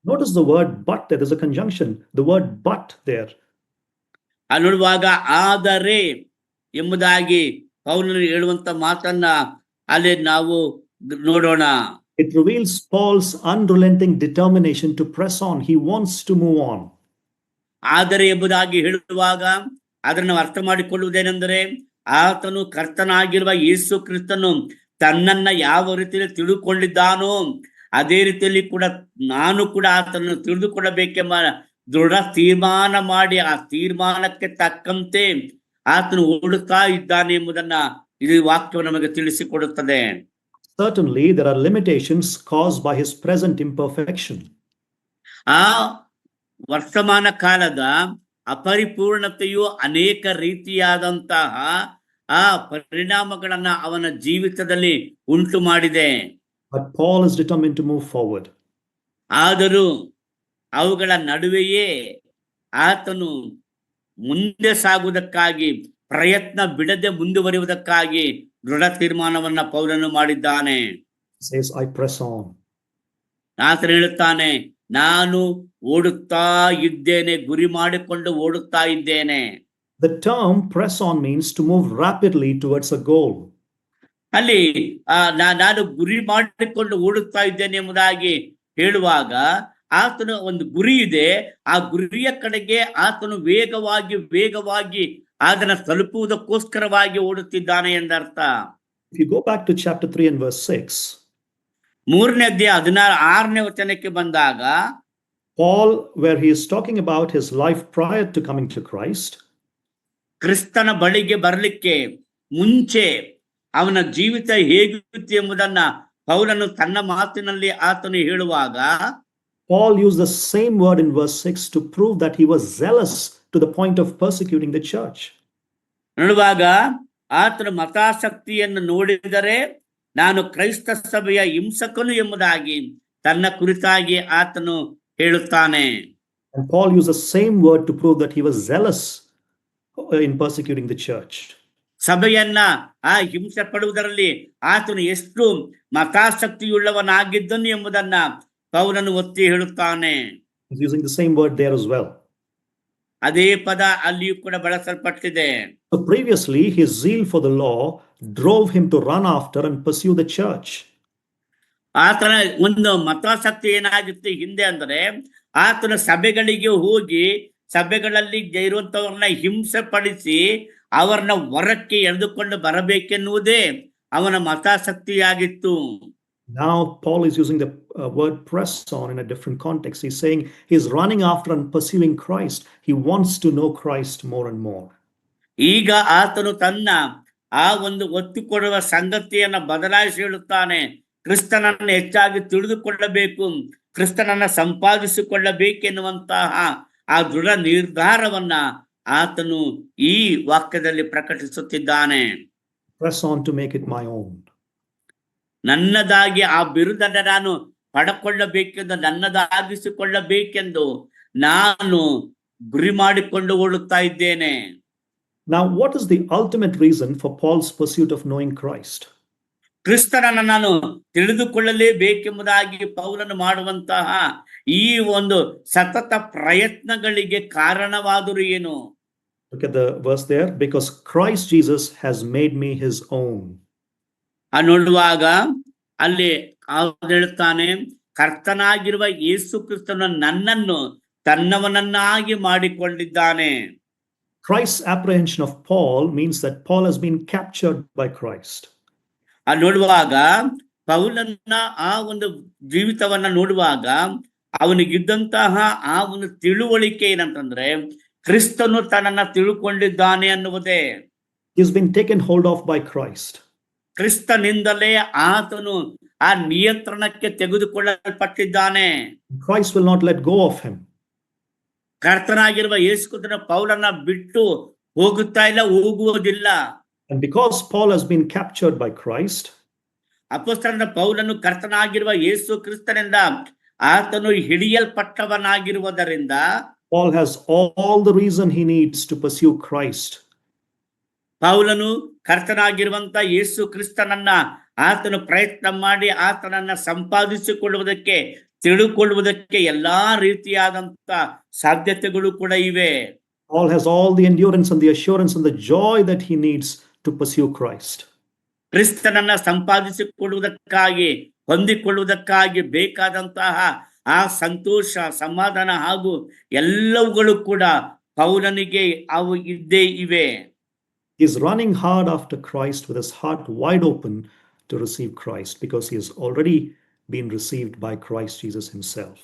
Notice the word but. There is a conjunction. The word but there. ಅಲ್ಲಿ ನೋಡುವಾಗ ಆದರೆ ಎಂಬುದಾಗಿ ಪೌಲನು ಹೇಳುವಂತ ಮಾತನ್ನ ಅಲ್ಲಿ ನಾವು ನೋಡೋಣ. It reveals Paul's unrelenting determination to press on. He wants to move on. ಆದರೆ ಎಂಬುದಾಗಿ ಹೇಳುವಾಗ ಅದನ್ನು ಅರ್ಥ ಮಾಡಿಕೊಳ್ಳುವುದೇನೆಂದರೆ, ಆತನು ಕರ್ತನಾಗಿರುವ ಯೇಸು ಕ್ರಿಸ್ತನು ತನ್ನನ್ನ ಯಾವ ರೀತಿಯಲ್ಲಿ ತಿಳಿದುಕೊಂಡಿದ್ದಾನೋ ಅದೇ ರೀತಿಯಲ್ಲಿ ಕೂಡ ನಾನು ಕೂಡ ಆತನನ್ನು ತಿಳಿದುಕೊಳ್ಳಬೇಕೆಂಬ ದೃಢ ತೀರ್ಮಾನ ಮಾಡಿ ಆ ತೀರ್ಮಾನಕ್ಕೆ ತಕ್ಕಂತೆ ಆತನು ಓಡುತ್ತಾ ಇದ್ದಾನೆ ಎಂಬುದನ್ನ ಈ ವಾಕ್ಯವು ನಮಗೆ ತಿಳಿಸಿಕೊಡುತ್ತದೆ. Certainly, there are limitations caused by his present imperfection. ಆ ವರ್ತಮಾನ ಕಾಲದ ಅಪರಿಪೂರ್ಣತೆಯು ಅನೇಕ ರೀತಿಯಾದಂತಹ ಆ ಪರಿಣಾಮಗಳನ್ನ ಅವನ ಜೀವಿತದಲ್ಲಿ ಉಂಟು ಮಾಡಿದೆ. But Paul is determined to move forward. ಆದರೂ ಅವುಗಳ ನಡುವೆಯೇ ಆತನು ಮುಂದೆ ಸಾಗುವುದಕ್ಕಾಗಿ ಪ್ರಯತ್ನ ಬಿಡದೆ ಮುಂದುವರಿಯುವುದಕ್ಕಾಗಿ ದೃಢ ತೀರ್ಮಾನವನ್ನ ಪೌಲನು ಮಾಡಿದ್ದಾನೆ. He says, I press on. ಆತನು ಹೇಳುತ್ತಾನೆ, ನಾನು ಓಡುತ್ತಾ ಇದ್ದೇನೆ, ಗುರಿ ಮಾಡಿಕೊಂಡು ಓಡುತ್ತಾ ಇದ್ದೇನೆ. The term press on means to move rapidly towards a goal. ಅಲ್ಲಿ ನಾನು ಗುರಿ ಮಾಡಿಕೊಂಡು ಓಡುತ್ತಾ ಇದ್ದೇನೆ ಎಂಬುದಾಗಿ ಹೇಳುವಾಗ ಆತನು ಒಂದು ಗುರಿ ಇದೆ, ಆ ಗುರಿಯ ಕಡೆಗೆ ಆತನು ವೇಗವಾಗಿ ಅದನ್ನು ತಲುಪುವುದಕ್ಕೋಸ್ಕರವಾಗಿ ಓಡುತ್ತಿದ್ದಾನೆ ಎಂದರ್ಥ. If you go back to chapter 3 and verse 6, 3ನೇ ಅಧ್ಯಾಯ 16ನೇ ವಚನಕ್ಕೆ ಬಂದಾಗ Paul, where he is talking about his life prior to coming to Christ, ಕ್ರಿಸ್ತನ ಬಳಿಗೆ ಬರಲಿಕ್ಕೆ ಮುಂಚೆ ಅವನ ಜೀವಿತ ಹೇಗಿತ್ತು ಎಂಬುದನ್ನ ಪೌಲನು ತನ್ನ ಮಾತಿನಲ್ಲಿ ಆತನು ಹೇಳುವಾಗ Paul used the same word in verse 6 to prove that he was zealous to the point of persecuting the church. ನೋಡುವಾಗ ಆತನ ಮತಾಸಕ್ತಿಯನ್ನು ನೋಡಿದರೆ ನಾನು ಕ್ರೈಸ್ತ ಸಭೆಯ ಹಿಂಸಕನು ಎಂಬುದಾಗಿ ತನ್ನ ಕುರಿತಾಗಿ ಆತನು ಹೇಳುತ್ತಾನೆ. And Paul used the same word to prove that he was zealous in persecuting the church. ಸಭೆಯನ್ನ ಹಿಂಸೆ ಪಡುವುದರಲ್ಲಿ ಆತನು ಎಷ್ಟು ಮತಾಸಕ್ತಿಯುಳ್ಳವನಾಗಿದ್ದನು ಎಂಬುದನ್ನ ಪೌಲನು ಒತ್ತಿ ಹೇಳುತ್ತಾನೆ. He's using the same word there as well. ಅದೇ ಪದ ಅಲ್ಲಿಯೂ ಕೂಡ ಬಳಸಲ್ಪಟ್ಟಿದೆ. So previously, his zeal for the law drove him to run after and pursue the church. ಆತನ ಒಂದು ಮತಾಸಕ್ತಿ ಏನಾಗಿತ್ತು ಹಿಂದೆ ಅಂದರೆ, ಆತನ ಸಭೆಗಳಿಗೆ ಹೋಗಿ ಸಭೆಗಳಲ್ಲಿ ಇರುವಂತವ್ರನ್ನ ಹಿಂಸೆ ಪಡಿಸಿ ಅವರನ್ನ ಹೊರಕ್ಕೆ ಎಳೆದುಕೊಂಡು ಬರಬೇಕೆನ್ನುವುದೇ ಅವನ ಮತಾಸಕ್ತಿಯಾಗಿತ್ತು. Now Paul is using the word press on in a different context. He's saying he's running after and pursuing Christ. He wants to know Christ more and more. ಈಗ ಆತನು ತನ್ನ ಆ ಒಂದು ಒತ್ತು ಕೊಡುವ ಸಂಗತಿಯನ್ನ ಬದಲಾಯಿಸಿ ಹೇಳುತ್ತಾನೆ, ಕ್ರಿಸ್ತನನ್ನು ಹೆಚ್ಚಾಗಿ ತಿಳಿದುಕೊಳ್ಳಬೇಕು, ಕ್ರಿಸ್ತನನ್ನ ಸಂಪಾದಿಸಿಕೊಳ್ಳಬೇಕೆನ್ನುವಂತಹ ಆ ದೃಢ ನಿರ್ಧಾರವನ್ನ ಆತನು ಈ ವಾಕ್ಯದಲ್ಲಿ ಪ್ರಕಟಿಸುತ್ತಿದ್ದಾನೆ. Press on to make it my own. ನನ್ನದಾಗಿ ಆ ಬಿರುದನ್ನ ನಾನು ಪಡಕೊಳ್ಳಬೇಕೆಂದು, ನನ್ನದಾಗಿಸಿಕೊಳ್ಳಬೇಕೆಂದು ನಾನು ಗುರಿ ಮಾಡಿಕೊಂಡು ಓಡುತ್ತಾ ಇದ್ದೇನೆ. Now, what is the ultimate reason for Paul's pursuit of knowing Christ? ಕ್ರಿಸ್ತನನ್ನು ನಾನು ತಿಳಿದುಕೊಳ್ಳಲೇಬೇಕೆಂಬುದಾಗಿ ಪೌಲನು ಮಾಡುವಂತಹ ಈ ಒಂದು ಸತತ ಪ್ರಯತ್ನಗಳಿಗೆ ಕಾರಣವಾದರೂ ಏನು? Look at the verse there. Because Christ Jesus has made me his own. ನೋಡುವಾಗ ಅಲ್ಲಿ ಹೇಳುತ್ತಾನೆ, ಕರ್ತನಾಗಿರುವ ಯೇಸು ಕ್ರಿಸ್ತನು ನನ್ನನ್ನು ತನ್ನವನನ್ನಾಗಿ ಮಾಡಿಕೊಂಡಿದ್ದಾನೆ. Christ's apprehension of Paul means that Paul has been captured by Christ. ನೋಡುವಾಗ ಪೌಲನ ಆ ಒಂದು ಜೀವಿತವನ್ನ ನೋಡುವಾಗ ಅವನಿಗಿದ್ದಂತಹ ಆ ಒಂದು ತಿಳುವಳಿಕೆ ಏನಂತಂದ್ರೆ, ಕ್ರಿಸ್ತನು ತನ್ನನ್ನ ತಿಳುಕೊಂಡಿದ್ದಾನೆ ಅನ್ನುವುದೇ. He's been taken hold of by Christ. ಕ್ರಿಸ್ತನಿಂದಲೇ ಆತನು ಆ ನಿಯಂತ್ರಣಕ್ಕೆ ತೆಗೆದುಕೊಳ್ಳಲ್ಪಟ್ಟಿದ್ದಾನೆ. Christ will not let go of him. ಕರ್ತನಾಗಿರುವ ಯೇಸು ಕ್ರಿಸ್ತನು ಪೌಲನ ಬಿಟ್ಟು ಹೋಗುತ್ತಾ ಇಲ್ಲ, ಹೋಗುವುದಿಲ್ಲ. And because Paul has been captured by Christ, ಅಪೊಸ್ತಲನಾದ ಪೌಲನು ಕರ್ತನಾಗಿರುವ ಯೇಸು ಕ್ರಿಸ್ತನಿಂದ ಆತನು ಹಿಡಿಯಲ್ಪಟ್ಟವನಾಗಿರುವುದರಿಂದ Paul has all the reason he needs to pursue Christ. ಪೌಲನು ಕರ್ತನಾಗಿರುವಂತ ಯೇಸು ಕ್ರಿಸ್ತನನ್ನ ಆತನು ಪ್ರಯತ್ನ ಮಾಡಿ ಆತನನ್ನ ಸಂಪಾದಿಸಿಕೊಳ್ಳುವುದಕ್ಕೆ ತಿಳಿದುಕೊಳ್ಳುವುದಕ್ಕೆ ಎಲ್ಲಾ ರೀತಿಯಾದಂತ ಸಾಧ್ಯತೆಗಳು ಕೂಡ ಇವೆ. Paul has all the endurance and the assurance and the joy that he needs to pursue Christ. ಕ್ರಿಸ್ತನನ್ನ ಸಂಪಾದಿಸಿಕೊಳ್ಳುವುದಕ್ಕಾಗಿ ಹೊಂದಿಕೊಳ್ಳುವುದಕ್ಕಾಗಿ ಬೇಕಾದಂತಹ ಆ ಸಂತೋಷ, ಸಮಾಧಾನ ಹಾಗೂ ಎಲ್ಲವುಗಳು ಕೂಡ ಪೌಲನಿಗೆ ಅವು ಇದ್ದೇ ಇವೆ. He is running hard after Christ with his heart wide open to receive Christ because he has already been received by Christ Jesus himself.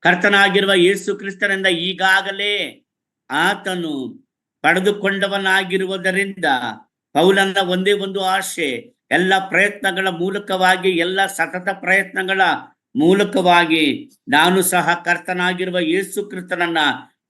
ಕರ್ತನಾಗಿರುವ ಯೇಸು ಕ್ರಿಸ್ತನಿಂದ ಈಗಾಗಲೇ ಆತನು ಪಡೆದುಕೊಂಡವನಾಗಿರುವುದರಿಂದ ಪೌಲನ ಒಂದೇ ಒಂದು ಆಶೆ, ಎಲ್ಲ ಪ್ರಯತ್ನಗಳ ಮೂಲಕವಾಗಿ, ಎಲ್ಲ ಸತತ ಪ್ರಯತ್ನಗಳ ಮೂಲಕವಾಗಿ ನಾನು ಸಹ ಕರ್ತನಾಗಿರುವ ಯೇಸು ಕ್ರಿಸ್ತನನ್ನ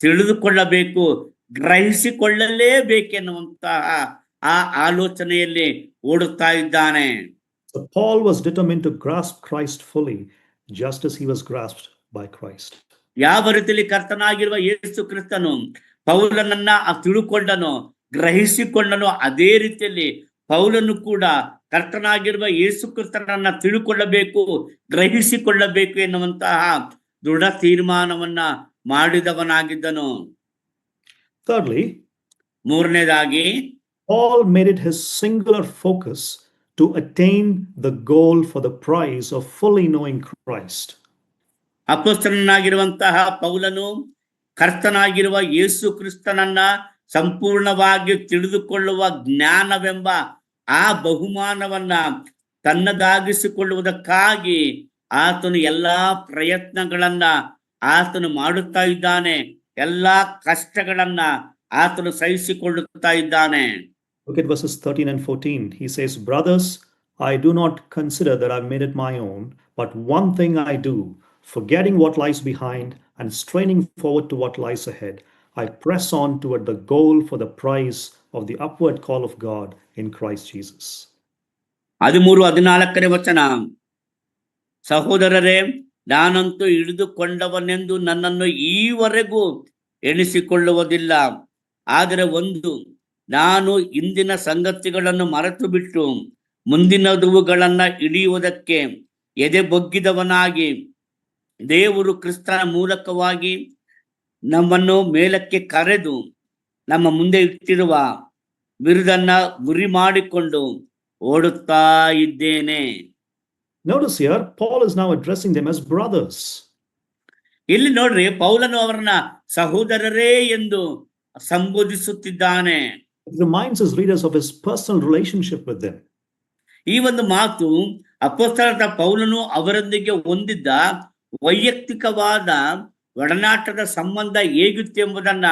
ತಿಳಿದುಕೊಳ್ಳಬೇಕು, ಗ್ರಹಿಸಿಕೊಳ್ಳಲೇಬೇಕೆನ್ನುವಂತಹ ಆ ಆಲೋಚನೆಯಲ್ಲಿ ಓಡುತ್ತಾ ಇದ್ದಾನೆ. So Paul was determined to grasp Christ fully, just as he was grasped by Christ. ಯಾವ ರೀತಿಯಲ್ಲಿ ಕರ್ತನಾಗಿರುವ ಯೇಸು ಕ್ರಿಸ್ತನು ಪೌಲನನ್ನ ತಿಳುಕೊಂಡನೋ, ಗ್ರಹಿಸಿಕೊಂಡನೋ, ಅದೇ ರೀತಿಯಲ್ಲಿ ಪೌಲನು ಕೂಡ ಕರ್ತನಾಗಿರುವ ಯೇಸು ಕ್ರಿಸ್ತನನ್ನ ತಿಳುಕೊಳ್ಳಬೇಕು, ಗ್ರಹಿಸಿಕೊಳ್ಳಬೇಕು ಎನ್ನುವಂತಹ ದೃಢ ತೀರ್ಮಾನವನ್ನ ಮಾಡಿದವನಾಗಿದ್ದನು. Thirdly, ಮೂರನೇದಾಗಿ Paul made it his singular focus to attain the goal for the prize of fully knowing Christ. ಅಪೊಸ್ತಲನಾಗಿರುವಂತಹ ಪೌಲನು ಕರ್ತನಾಗಿರುವ ಯೇಸು ಕ್ರಿಸ್ತನನ್ನ ಸಂಪೂರ್ಣವಾಗಿ ತಿಳಿದುಕೊಳ್ಳುವ ಜ್ಞಾನವೆಂಬ ಆ ಬಹುಮಾನವನ್ನ ತನ್ನದಾಗಿಸಿಕೊಳ್ಳುವುದಕ್ಕಾಗಿ ಆತನು ಎಲ್ಲಾ ಪ್ರಯತ್ನಗಳನ್ನ ಆತನು ಮಾಡುತ್ತಾ ಇದ್ದಾನೆ, ಎಲ್ಲಾ ಕಷ್ಟಗಳನ್ನ ಆತನು ಸಹಿಸಿಕೊಳ್ಳುತ್ತಾ ಇದ್ದಾನೆ. Look at verses 13 and 14. He says, "Brothers, I do not consider that I've made it my own, but one thing I do, forgetting what lies behind and straining forward to what lies ahead, I press on toward the goal for the prize of the upward call of God in Christ Jesus." 13-14 ವಚನ. ಸಹೋದರರೇ, ನಾನಂತೂ ಹಿಡಿದುಕೊಂಡವನೆಂದು ನನ್ನನ್ನು ಈವರೆಗೂ ಎಣಿಸಿಕೊಳ್ಳುವುದಿಲ್ಲ. ಆದರೆ ಒಂದು, ನಾನು ಇಂದಿನ ಸಂಗತಿಗಳನ್ನು ಮರೆತು ಬಿಟ್ಟು ಮುಂದಿನದುವುಗಳನ್ನ ಹಿಡಿಯುವುದಕ್ಕೆ ಎದೆ ಬೊಗ್ಗಿದವನಾಗಿ, ದೇವರು ಕ್ರಿಸ್ತನ ಮೂಲಕವಾಗಿ ನಮ್ಮನ್ನು ಮೇಲಕ್ಕೆ ಕರೆದು ನಮ್ಮ ಮುಂದೆ ಇಟ್ಟಿರುವ ಬಿರುದನ್ನ ಗುರಿ ಮಾಡಿಕೊಂಡು ಓಡುತ್ತಾ ಇದ್ದೇನೆ. Notice here, Paul is now addressing them as brothers. ಇಲ್ಲಿ ನೋಡ್ರಿ, ಪೌಲನು ಅವರನ್ನ ಸಹೋದರರೇ ಎಂದು ಸಂಬೋಧಿಸುತ್ತಿದ್ದಾನೆ. It reminds his readers of his personal relationship with them. ಈ ಒಂದು ಮಾತು ಅಪೊಸ್ತಲನಾದ ಪೌಲನು ಅವರೊಂದಿಗೆ ಹೊಂದಿದ್ದ ವೈಯಕ್ತಿಕವಾದ ಒಡನಾಟದ ಸಂಬಂಧ ಹೇಗಿತ್ತು ಎಂಬುದನ್ನ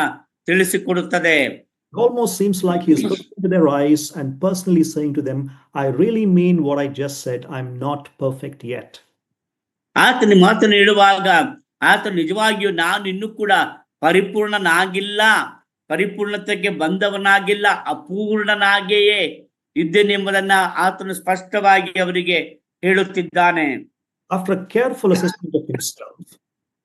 ತಿಳಿಸಿಕೊಡುತ್ತದೆ. It almost seems like he is looking into their eyes and personally saying to them, "I really mean what I just said. I'm not perfect yet." ಆತನ ಮಾತನ್ನು ಹೇಳುವಾಗ ಆತನು ನಿಜವಾಗಿಯೂ ನಾನು ಇನ್ನೂ ಕೂಡ ಪರಿಪೂರ್ಣನಾಗಿಲ್ಲ, ಪರಿಪೂರ್ಣತೆಗೆ ಬಂದವನಾಗಿಲ್ಲ, ಅಪೂರ್ಣನಾಗಿಯೇ ಇದ್ದೇನೆಂಬುದನ್ನ ಆತನು ಸ್ಪಷ್ಟವಾಗಿ ಅವರಿಗೆ ಹೇಳುತ್ತಿದ್ದಾನೆ. After a careful assessment of himself,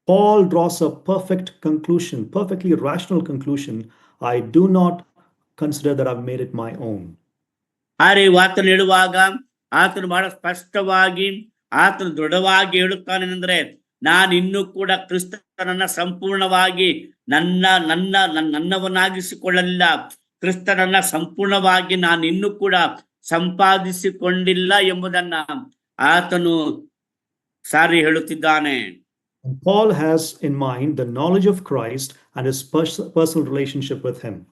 Paul draws a perfect conclusion, perfectly rational conclusion. I do not consider that I've made it my own. ಆರೆ ಆತನು ಹೇಳುವಾಗ ಆತನು ಬಹಳ ಸ್ಪಷ್ಟವಾಗಿ ಆತನು ದೃಢವಾಗಿ ಹೇಳುತ್ತಾನೆ ಅಂದ್ರೆ, ನಾನು ಇನ್ನೂ ಕೂಡ ಕ್ರಿಸ್ತನನ್ನ ಸಂಪೂರ್ಣವಾಗಿ ನನ್ನವನಾಗಿಸಿಕೊಳ್ಳಲಿಲ್ಲ, ಕ್ರಿಸ್ತನನ್ನ ಸಂಪೂರ್ಣವಾಗಿ ನಾನು ಇನ್ನೂ ಕೂಡ ಸಂಪಾದಿಸಿಕೊಂಡಿಲ್ಲ ಎಂಬುದನ್ನ ಆತನು ಸಾರಿ ಹೇಳುತ್ತಿದ್ದಾನೆ. Paul has in mind the knowledge of Christ and his personal relationship with him.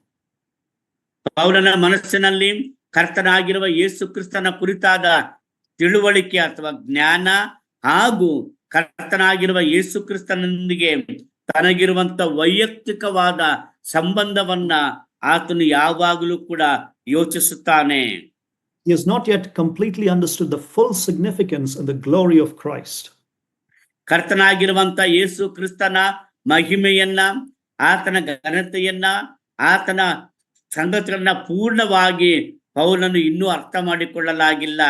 ಪೌಲನ ಮನಸ್ಸಿನಲ್ಲಿ ಕರ್ತನಾಗಿರುವ ಯೇಸು ಕ್ರಿಸ್ತನ ಕುರಿತಾದ ತಿಳುವಳಿಕೆ ಅಥವಾ ಜ್ಞಾನ ಹಾಗೂ ಕರ್ತನಾಗಿರುವ ಯೇಸು ಕ್ರಿಸ್ತನೊಂದಿಗೆ ತನಗಿರುವಂತ ವೈಯಕ್ತಿಕವಾದ ಸಂಬಂಧವನ್ನ ಆತನು ಯಾವಾಗಲೂ ಕೂಡ ಯೋಚಿಸುತ್ತಾನೆ. He has not yet completely understood the full significance and the glory of Christ. ಕರ್ತನಾಗಿರುವಂತ ಯೇಸು ಕ್ರಿಸ್ತನ ಮಹಿಮೆಯನ್ನ, ಆತನ ಘನತೆಯನ್ನ, ಆತನ ಸಂಗತಿಗಳನ್ನ ಪೂರ್ಣವಾಗಿ ಪೌಲನು ಇನ್ನೂ ಅರ್ಥ ಮಾಡಿಕೊಳ್ಳಲಾಗಿಲ್ಲ.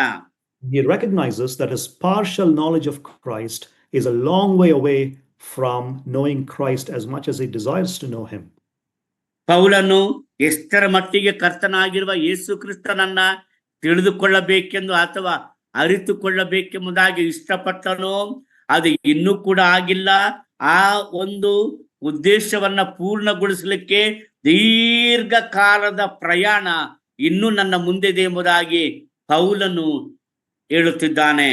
He recognizes that his partial knowledge of Christ is a long way away from knowing Christ as much as he desires to know him. ಪೌಲನು ಎಷ್ಟರ ಮಟ್ಟಿಗೆ ಕರ್ತನಾಗಿರುವ ಯೇಸು ಕ್ರಿಸ್ತನನ್ನ ತಿಳಿದುಕೊಳ್ಳಬೇಕೆಂದು ಅಥವಾ ಅರಿತುಕೊಳ್ಳಬೇಕೆಂಬುದಾಗಿ ಇಷ್ಟಪಟ್ಟನೋ ಅದು ಇನ್ನೂ ಕೂಡ ಆಗಿಲ್ಲ. ಆ ಒಂದು ಉದ್ದೇಶವನ್ನ ಪೂರ್ಣಗೊಳಿಸಲಿಕ್ಕೆ ದೀರ್ಘ ಕಾಲದ ಪ್ರಯಾಣ ಇನ್ನೂ ನನ್ನ ಮುಂದಿದೆ ಎಂಬುದಾಗಿ ಪೌಲನು ಹೇಳುತ್ತಿದ್ದಾನೆ.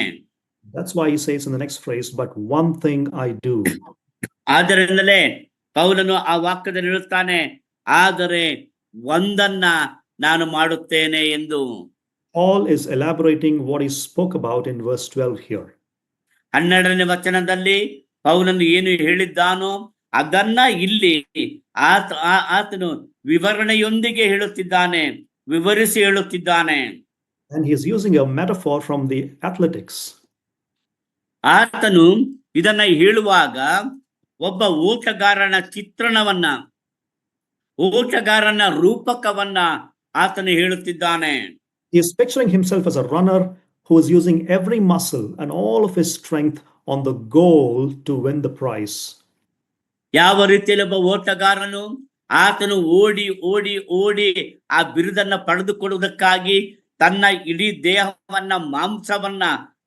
That's why he says in the next phrase, but one thing I do. ಆದ್ದರಿಂದಲೇ ಪೌಲನು ಆ ವಾಕ್ಯದಲ್ಲಿ ಹೇಳುತ್ತಾನೆ, ಆದರೆ ಒಂದನ್ನ ನಾನು ಮಾಡುತ್ತೇನೆ ಎಂದು. Paul is elaborating what he spoke about in verse 12 here. 12ನೇ ವಚನದಲ್ಲಿ ಪೌಲನು ಏನು ಹೇಳಿದ್ದಾನೋ ಅದನ್ನ ಇಲ್ಲಿ ಆತನು ವಿವರಣೆಯೊಂದಿಗೆ ಹೇಳುತ್ತಿದ್ದಾನೆ, ವಿವರಿಸಿ ಹೇಳುತ್ತಿದ್ದಾನೆ. And he is using a metaphor from the athletics. ಆತನು ಇದನ್ನ ಹೇಳುವಾಗ ಒಬ್ಬ ಓಟಗಾರನ ಚಿತ್ರಣವನ್ನ, ಓಟಗಾರನ ರೂಪಕವನ್ನ ಆತನು ಹೇಳುತ್ತಿದ್ದಾನೆ. He is picturing himself as a runner who is using every muscle and all of his strength on the goal to win the prize. ಯಾವ ರೀತಿಯಲ್ಲಿ ಒಬ್ಬ ಓಟಗಾರನು ಆತನು ಓಡಿ ಓಡಿ ಓಡಿ ಆ ಬಿರುದನ್ನ ಪಡೆದುಕೊಳ್ಳುವುದಕ್ಕಾಗಿ ತನ್ನ ಇಡೀ ದೇಹವನ್ನ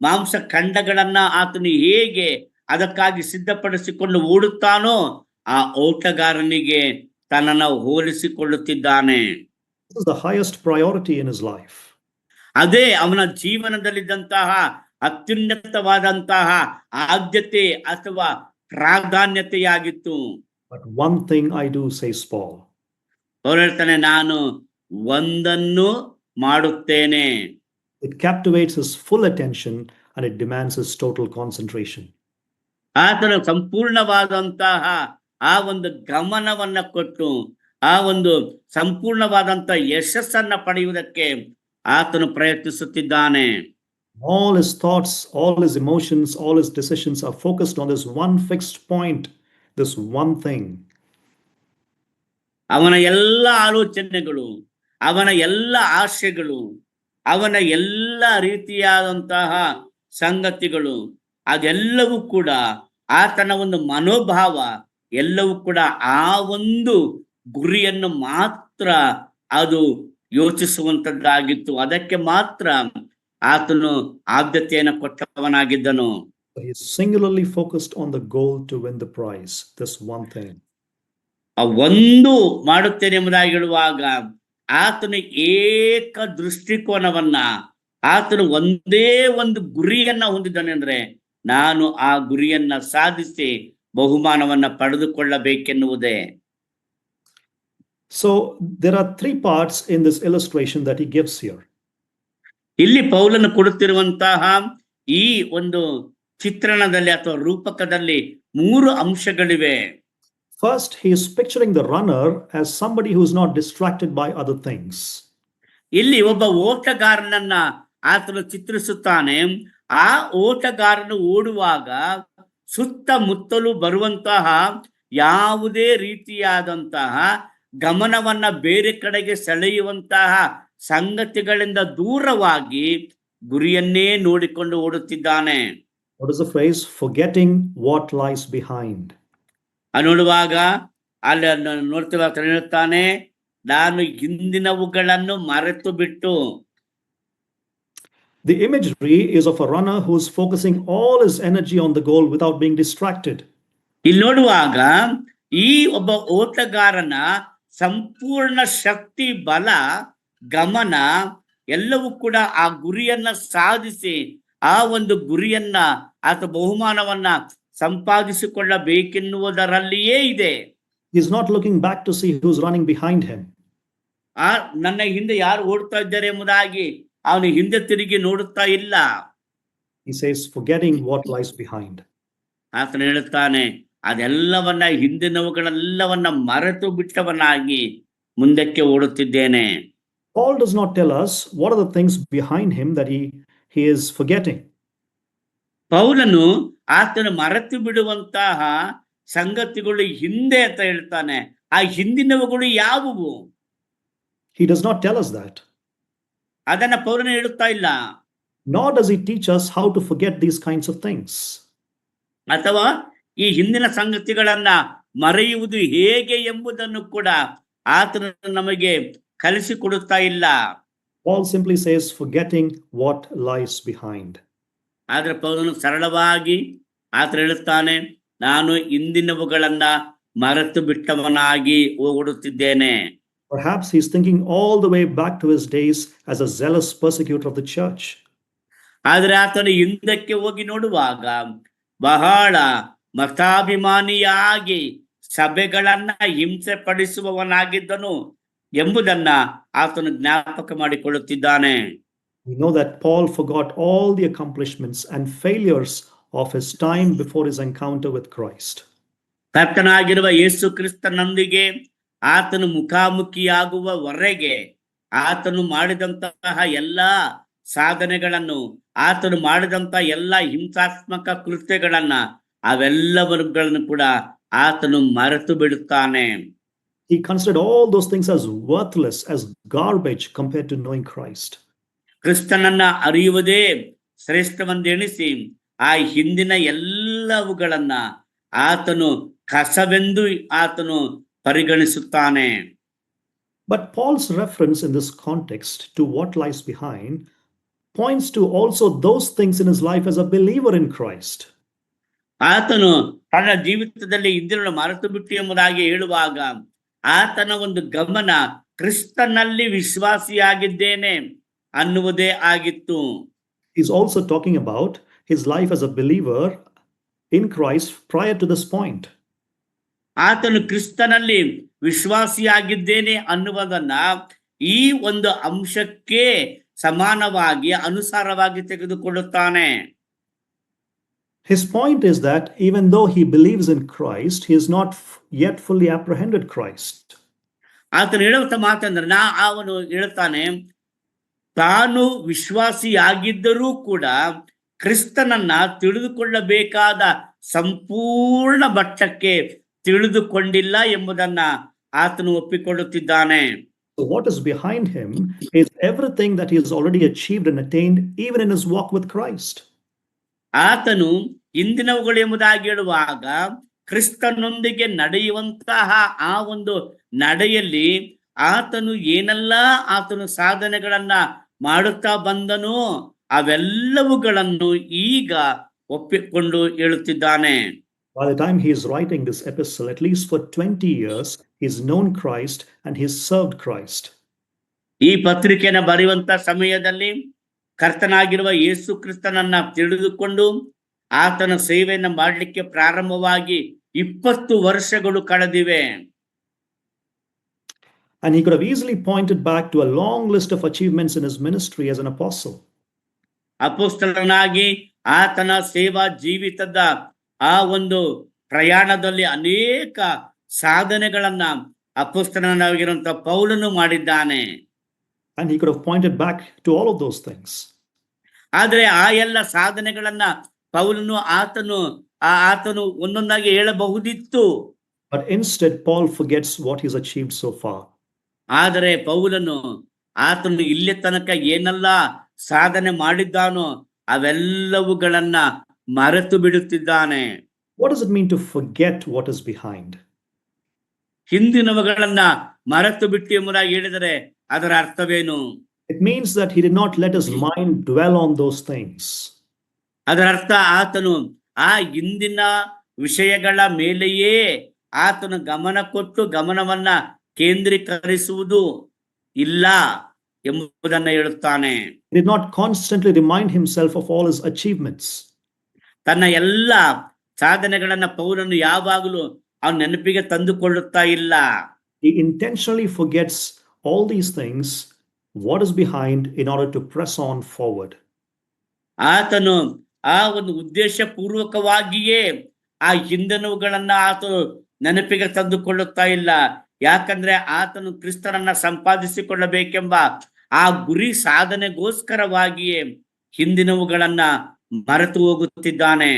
ಮಾಂಸ ಖಂಡಗಳನ್ನ ಆತನು ಹೇಗೆ ಅದಕ್ಕಾಗಿ ಸಿದ್ಧಪಡಿಸಿಕೊಂಡು ಓಡುತ್ತಾನೋ ಆ ಓಟಗಾರನಿಗೆ ತನ್ನನ್ನು ಹೋಲಿಸಿಕೊಳ್ಳುತ್ತಿದ್ದಾನೆ. This is the highest priority in his life. ಅದೇ ಅವನ ಜೀವನದಲ್ಲಿದ್ದಂತಹ ಅತ್ಯುನ್ನತವಾದಂತಹ ಆದ್ಯತೆ ಅಥವಾ ಪ್ರಾಧಾನ್ಯತೆಯಾಗಿತ್ತು. But one thing I do, says Paul. ಅವರು ಹೇಳ್ತಾನೆ, ನಾನು ಒಂದನ್ನು ಮಾಡುತ್ತೇನೆ. It captivates his full attention and it demands his total concentration. ಆತನು ಸಂಪೂರ್ಣವಾದಂತಹ ಆ ಒಂದು ಗಮನವನ್ನ ಕೊಟ್ಟು ಆ ಒಂದು ಸಂಪೂರ್ಣವಾದಂತಹ ಯಶಸ್ಸನ್ನ ಪಡೆಯುವುದಕ್ಕೆ ಆತನು ಪ್ರಯತ್ನಿಸುತ್ತಿದ್ದಾನೆ. All his thoughts, all his emotions, all his decisions are focused on this one fixed point, this one thing. ಅವನ ಎಲ್ಲ ಆಲೋಚನೆಗಳು, ಅವನ ಎಲ್ಲ ಆಶೆಗಳು, ಅವನ ಎಲ್ಲ ರೀತಿಯಾದಂತಹ ಸಂಗತಿಗಳು ಅದೆಲ್ಲವೂ ಕೂಡ ಆತನ ಒಂದು ಮನೋಭಾವ ಎಲ್ಲವೂ ಕೂಡ ಆ ಒಂದು ಗುರಿಯನ್ನು ಮಾತ್ರ ಅದು ಯೋಚಿಸುವಂತದ್ದಾಗಿತ್ತು. ಅದಕ್ಕೆ ಮಾತ್ರ ಆತನು ಆದ್ಯತೆಯನ್ನು ಕೊಟ್ಟವನಾಗಿದ್ದನು. He is singularly focused on the goal to win the prize, this one thing. ಆ ಒಂದು ಮಾಡುತ್ತೇನೆ ಎಂಬುದಾಗಿ ಹೇಳುವಾಗ ಆತನು ಏಕ ದೃಷ್ಟಿಕೋನವನ್ನ, ಆತನು ಒಂದೇ ಒಂದು ಗುರಿಯನ್ನ ಹೊಂದಿದ್ದಾನೆ. ಅಂದ್ರೆ ನಾನು ಆ ಗುರಿಯನ್ನ ಸಾಧಿಸಿ ಬಹುಮಾನವನ್ನ ಪಡೆದುಕೊಳ್ಳಬೇಕೆನ್ನುವುದೇ. So there are three parts in this illustration that he gives here. ಇಲ್ಲಿ ಪೌಲನು ಕೊಡುತ್ತಿರುವಂತಹ ಈ ಒಂದು ಚಿತ್ರಣದಲ್ಲಿ ಅಥವಾ ರೂಪಕದಲ್ಲಿ 3 ಅಂಶಗಳಿವೆ. First, he is picturing the runner as somebody who is not distracted by other things. ಇಲ್ಲಿ ಒಬ್ಬ ಓಟಗಾರನನ್ನ ಆತನು ಚಿತ್ರಿಸುತ್ತಾನೆ. ಆ ಓಟಗಾರನು ಓಡುವಾಗ ಸುತ್ತಮುತ್ತಲು ಬರುವಂತಹ ಯಾವುದೇ ರೀತಿಯಾದಂತಹ ಗಮನವನ್ನ ಬೇರೆ ಕಡೆಗೆ ಸೆಳೆಯುವಂತಹ ಸಂಗತಿಗಳಿಂದ ದೂರವಾಗಿ ಗುರಿಯನ್ನೇ ನೋಡಿಕೊಂಡು ಓಡುತ್ತಿದ್ದಾನೆ. What is the phrase? Forgetting what lies behind. ನೋಡುವಾಗ ಅಲ್ಲಿ ನೋಡ್ತೀವಿ, ಹೇಳ್ತಾನೆ, ನಾನು ಹಿಂದಿನವುಗಳನ್ನು ಮರೆತು ಬಿಟ್ಟು. The imagery is of a runner who is focusing all his energy on the goal without being distracted. ಇಲ್ಲಿ ನೋಡುವಾಗ ಈ ಒಬ್ಬ ಓಟಗಾರನ ಸಂಪೂರ್ಣ ಶಕ್ತಿ, ಬಲ, ಗಮನ ಎಲ್ಲವೂ ಕೂಡ ಆ ಗುರಿಯನ್ನ ಸಾಧಿಸಿ ಆ ಒಂದು ಗುರಿಯನ್ನ ಅಥವಾ ಬಹುಮಾನವನ್ನ ಸಂಪಾದಿಸಿಕೊಳ್ಳಬೇಕೆನ್ನುವುದರಲ್ಲಿಯೇ ಇದೆ. He is not looking back to see who's running behind him. ನನ್ನ ಹಿಂದೆ ಯಾರು ಓಡ್ತಾ ಇದ್ದಾರೆ ಎಂಬುದಾಗಿ ಅವನು ಹಿಂದೆ ತಿರುಗಿ ನೋಡುತ್ತಾ ಇಲ್ಲ. He says, forgetting what lies behind. ಆತನು ಹೇಳುತ್ತಾನೆ, ಅದೆಲ್ಲವನ್ನ ಹಿಂದಿನವುಗಳೆಲ್ಲವನ್ನ ಮರೆತು ಬಿಟ್ಟವನಾಗಿ ಮುಂದಕ್ಕೆ ಓಡುತ್ತಿದ್ದೇನೆ. Paul does not tell us what are the things behind him that he is forgetting. ಪೌಲನು ಆತನು ಮರೆತು ಬಿಡುವಂತಹ ಸಂಗತಿಗಳು ಹಿಂದೆ ಅಂತ ಹೇಳ್ತಾನೆ. ಆ ಹಿಂದಿನವುಗಳು ಯಾವುವು? He does not tell us that. ಅದನ್ನ ಪೌಲನು ಹೇಳುತ್ತಾ ಇಲ್ಲ. Nor does he teach us how to forget these kinds of things. ಅಥವಾ ಈ ಹಿಂದಿನ ಸಂಗತಿಗಳನ್ನ ಮರೆಯುವುದು ಹೇಗೆ ಎಂಬುದನ್ನು ಕೂಡ ಆತನು ನಮಗೆ ಕಲಿಸಿಕೊಡುತ್ತಾ ಇಲ್ಲ. Paul simply says, forgetting what lies behind. ಆದ್ರೆ ಪೌಲನು ಸರಳವಾಗಿ ಆತ ಹೇಳುತ್ತಾನೆ, ನಾನು ಇಂದಿನವುಗಳನ್ನ ಮರೆತು ಬಿಟ್ಟವನಾಗಿ ಓಡುತ್ತಿದ್ದೇನೆ. Perhaps he's thinking all the way back to his days as a zealous persecutor of the church. ಆದ್ರೆ ಆತನು ಹಿಂದಕ್ಕೆ ಹೋಗಿ ನೋಡುವಾಗ ಬಹಳ ಮತಾಭಿಮಾನಿಯಾಗಿ ಸಭೆಗಳನ್ನ ಹಿಂಸೆ ಪಡಿಸುವವನಾಗಿದ್ದನು ಎಂಬುದನ್ನ ಆತನು ಜ್ಞಾಪಕ ಮಾಡಿಕೊಳ್ಳುತ್ತಿದ್ದಾನೆ. We know that Paul forgot all the accomplishments and failures of his time before his encounter with Christ. ಕರ್ತನಾಗಿರುವ ಯೇಸು ಕ್ರಿಸ್ತನೊಂದಿಗೆ ಆತನು ಮುಖಾಮುಖಿಯಾಗುವವರೆಗೆ ಆತನು ಮಾಡಿದಂತಹ ಎಲ್ಲಾ ಸಾಧನೆಗಳನ್ನು, ಆತನು ಮಾಡಿದಂತ ಎಲ್ಲ ಹಿಂಸಾತ್ಮಕ ಕೃತ್ಯಗಳನ್ನ, ಅವೆಲ್ಲವನ್ನು ಕೂಡ ಆತನು ಮರೆತು ಬಿಡುತ್ತಾನೆ. He considered all those things as worthless, as garbage compared to knowing Christ. ಕ್ರಿಸ್ತನನ್ನ ಅರಿಯುವುದೇ ಶ್ರೇಷ್ಠವೆಂದೆಣಿಸಿ ಆ ಹಿಂದಿನ ಎಲ್ಲವುಗಳನ್ನ ಆತನು ಕಸವೆಂದು ಆತನು ಪರಿಗಣಿಸುತ್ತಾನೆ. But Paul's reference in this context to what lies behind points to also those things in his life as a believer in Christ. ಆತನು ತನ್ನ ಜೀವಿತದಲ್ಲಿ ಇಂದಿನ ಮರೆತು ಬಿಟ್ಟು ಎಂಬುದಾಗಿ ಹೇಳುವಾಗ ಆತನ ಒಂದು ಗಮನ ಕ್ರಿಸ್ತನಲ್ಲಿ ವಿಶ್ವಾಸಿಯಾಗಿದ್ದೇನೆ ಅನ್ನುವುದೇ ಆಗಿತ್ತು. He's also talking about his life as a believer in Christ prior to this point. ಆತನು ಕ್ರಿಸ್ತನಲ್ಲಿ ವಿಶ್ವಾಸಿಯಾಗಿದ್ದೇನೆ ಅನ್ನುವುದನ್ನ ಈ ಒಂದು ಅಂಶಕ್ಕೆ ಸಮಾನವಾಗಿ ಅನುಸಾರವಾಗಿ ತೆಗೆದುಕೊಳ್ಳುತ್ತಾನೆ. His point is that even though he believes in Christ, he has not yet fully apprehended Christ. ಆತನು ಹೇಳುವಂತ ಮಾತಂದ್ರೆ ಅವನು ಹೇಳುತ್ತಾನೆ, ತಾನು ವಿಶ್ವಾಸಿಯಾಗಿದ್ದರೂ ಕೂಡ ಕ್ರಿಸ್ತನನ್ನ ತಿಳಿದುಕೊಳ್ಳಬೇಕಾದ ಸಂಪೂರ್ಣ ಮಟ್ಟಕ್ಕೆ ತಿಳಿದುಕೊಂಡಿಲ್ಲ ಎಂಬುದನ್ನ ಆತನು ಒಪ್ಪಿಕೊಳ್ಳುತ್ತಿದ್ದಾನೆ. So what is behind him is everything that he has already achieved and attained even in his walk with Christ. ಆತನು ಇಂದಿನವುಗಳು ಎಂಬುದಾಗಿ ಹೇಳುವಾಗ ಕ್ರಿಸ್ತನೊಂದಿಗೆ ನಡೆಯುವಂತಹ ಆ ಒಂದು ನಡೆಯಲ್ಲಿ ಆತನು ಏನೆಲ್ಲ ಆತನು ಸಾಧನೆಗಳನ್ನ ಮಾಡುತ್ತಾ ಬಂದನೋ ಅವೆಲ್ಲವುಗಳನ್ನು ಈಗ ಒಪ್ಪಿಕೊಂಡು ಹೇಳುತ್ತಿದ್ದಾನೆ. By the time he is writing this epistle, at least for 20 years, he's known Christ and he's served Christ. ಈ ಪತ್ರಿಕೆಯನ್ನು ಬರೆಯುವಂತ ಸಮಯದಲ್ಲಿ ಕರ್ತನಾಗಿರುವ ಯೇಸು ಕ್ರಿಸ್ತನನ್ನ ತಿಳಿದುಕೊಂಡು ಆತನ ಸೇವೆಯನ್ನು ಮಾಡಲಿಕ್ಕೆ ಪ್ರಾರಂಭವಾಗಿ 20 ವರ್ಷಗಳು ಕಳೆದಿವೆ. And he could have easily pointed back to a long list of achievements in his ministry as an apostle. ಅಪೊಸ್ತಲನಾಗಿ ಆತನ ಸೇವಾ ಜೀವಿತದ ಆ ಒಂದು ಪ್ರಯಾಣದಲ್ಲಿ ಅನೇಕ ಸಾಧನೆಗಳನ್ನ ಅಪೊಸ್ತಲನಾಗಿರುವಂತ ಪೌಲನು ಮಾಡಿದ್ದಾನೆ. And he could have pointed back to all of those things. ಆದ್ರೆ ಆ ಎಲ್ಲ ಸಾಧನೆಗಳನ್ನ ಪೌಲನು ಆತನು ಒಂದೊಂದಾಗಿ ಹೇಳಬಹುದಿತ್ತು. But instead, Paul forgets what he's achieved so far. ಆದರೆ ಪೌಲನು ಆತನು ಇಲ್ಲಿ ತನಕ ಏನೆಲ್ಲ ಸಾಧನೆ ಮಾಡಿದ್ದಾನೋ ಅವೆಲ್ಲವುಗಳನ್ನ ಮರೆತು ಬಿಡುತ್ತಿದ್ದಾನೆ. What does it mean to forget what is behind? ಹಿಂದಿನವುಗಳನ್ನ ಮರೆತು ಬಿಟ್ಟು ಎಂಬುದಾಗಿ ಹೇಳಿದರೆ ಅದರ ಅರ್ಥವೇನು? It means that he did not let his mind dwell on those things. ಅದರ ಅರ್ಥ ಆತನು ಆ ಹಿಂದಿನ ವಿಷಯಗಳ ಮೇಲೆಯೇ ಆತನು ಗಮನ ಕೊಟ್ಟು ಗಮನವನ್ನ ಕೇಂದ್ರೀಕರಿಸುವುದು ಇಲ್ಲ ಎಂಬುದನ್ನ ಹೇಳುತ್ತಾನೆ. He did not constantly remind himself of all his achievements. ತನ್ನ ಎಲ್ಲ ಸಾಧನೆಗಳನ್ನ ಪೌಲನು ಯಾವಾಗಲೂ ಅವನ ನೆನಪಿಗೆ ತಂದುಕೊಳ್ಳುತ್ತಾ ಇಲ್ಲ. He intentionally forgets all these things, what is behind, in order to press on forward. ಆತನು ಆ ಒಂದು ಉದ್ದೇಶ ಪೂರ್ವಕವಾಗಿಯೇ ಆ ಹಿಂದಿನವುಗಳನ್ನ ಆತನು ನೆನಪಿಗೆ ತಂದುಕೊಳ್ಳುತ್ತಾ ಇಲ್ಲ. ಯಾಕಂದ್ರೆ ಆತನು ಕ್ರಿಸ್ತನನ್ನ ಸಂಪಾದಿಸಿಕೊಳ್ಳಬೇಕೆಂಬ ಆ ಗುರಿ ಸಾಧನೆಗೋಸ್ಕರವಾಗಿಯೇ ಹಿಂದಿನವುಗಳನ್ನ ಮರೆತು ಹೋಗುತ್ತಿದ್ದಾನೆ.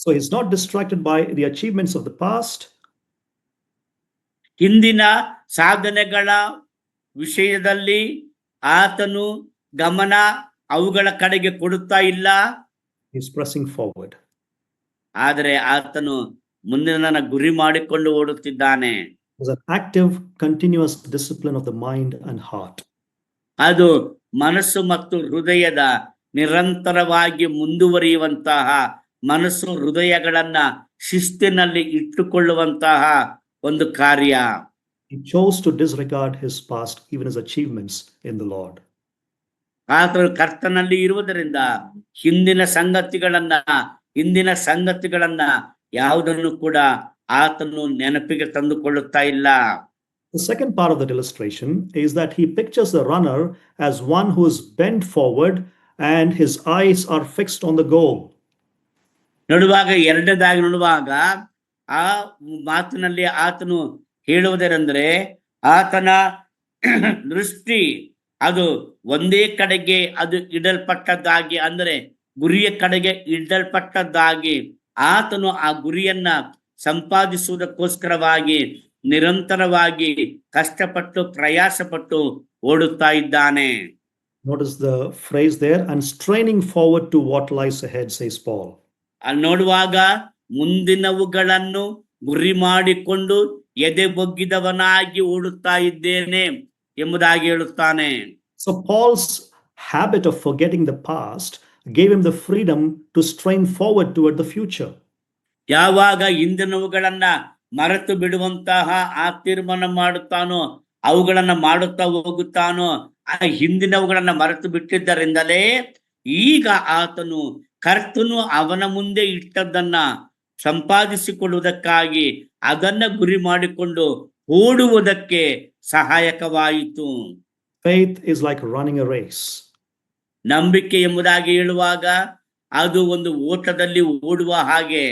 So he's not distracted by the achievements of the past. ಹಿಂದಿನ ಸಾಧನೆಗಳ ವಿಷಯದಲ್ಲಿ ಆತನು ಗಮನ ಅವುಗಳ ಕಡೆಗೆ ಕೊಡುತ್ತಾ ಇಲ್ಲ. He's pressing forward. ಆದರೆ ಆತನು ಮುಂದಿನ ಗುರಿ ಮಾಡಿಕೊಂಡು ಓಡುತ್ತಿದ್ದಾನೆ. It's an active, continuous discipline of the mind and heart. ಅದು ಮನಸ್ಸು ಮತ್ತು ಹೃದಯದ ನಿರಂತರವಾಗಿ ಮುಂದುವರಿಯುವಂತಹ ಮನಸ್ಸು ಹೃದಯಗಳನ್ನ ಶಿಸ್ತಿನಲ್ಲಿ ಇಟ್ಟುಕೊಳ್ಳುವಂತಹ ಒಂದು ಕಾರ್ಯ. He chose to disregard his past, even his achievements in the Lord. ಆತನು ಕರ್ತನಲ್ಲಿ ಇರುವುದರಿಂದ ಹಿಂದಿನ ಸಂಗತಿಗಳನ್ನ ಯಾವುದನ್ನು ಕೂಡ ಆತನು ನೆನಪಿಗೆ ತಂದುಕೊಳ್ಳುತ್ತಾ ಇಲ್ಲ. The second part of that illustration is that he pictures the runner as one who is bent forward and his eyes are fixed on the goal. ಎರಡನೇದಾಗಿ ನೋಡುವಾಗ ಆ ಮಾತಿನಲ್ಲಿ ಆತನು ಹೇಳುವುದೇನೆಂದ್ರೆ ಆತನ ದೃಷ್ಟಿ ಅದು ಒಂದೇ ಕಡೆಗೆ ಅದು ಇಡಲ್ಪಟ್ಟದ್ದಾಗಿ, ಅಂದರೆ ಗುರಿಯ ಕಡೆಗೆ ಇಡಲ್ಪಟ್ಟದ್ದಾಗಿ ಆತನು ಆ ಗುರಿಯನ್ನ ಸಂಪಾದಿಸುವುದಕ್ಕೋಸ್ಕರವಾಗಿ ನಿರಂತರವಾಗಿ ಕಷ್ಟಪಟ್ಟು ಪ್ರಯಾಸಪಟ್ಟು ಓಡುತ್ತಾ ಇದ್ದಾನೆ. Notice the phrase there, and straining forward to what lies ahead, says Paul. ಅಲ್ಲಿ ನೋಡುವಾಗ ಮುಂದಿನವುಗಳನ್ನು ಗುರಿ ಮಾಡಿಕೊಂಡು ಎದೆ ಬೊಗ್ಗಿದವನಾಗಿ ಓಡುತ್ತಾ ಇದ್ದೇನೆ ಎಂಬುದಾಗಿ ಹೇಳುತ್ತಾನೆ. So Paul's habit of forgetting the past gave him the freedom to strain forward toward the future. ಯಾವಾಗ ಹಿಂದಿನವುಗಳನ್ನ ಮರೆತು ಬಿಡುವಂತಹ ಆ ತೀರ್ಮಾನ ಮಾಡುತ್ತಾನೋ, ಅವುಗಳನ್ನ ಮಾಡುತ್ತಾ ಹೋಗುತ್ತಾನೋ, ಆ ಹಿಂದಿನವುಗಳನ್ನ ಮರೆತು ಬಿಟ್ಟಿದ್ದರಿಂದಲೇ ಈಗ ಆತನು ಕರ್ತನು ಅವನ ಮುಂದೆ ಇಟ್ಟದ್ದನ್ನ ಸಂಪಾದಿಸಿಕೊಳ್ಳುವುದಕ್ಕಾಗಿ ಅದನ್ನ ಗುರಿ ಮಾಡಿಕೊಂಡು ಓಡುವುದಕ್ಕೆ ಸಹಾಯಕವಾಯಿತು. Faith is like running a race. ನಂಬಿಕೆ ಎಂಬುದಾಗಿ ಹೇಳುವಾಗ ಅದು ಒಂದು ಓಟದಲ್ಲಿ ಓಡುವ ಹಾಗೆ.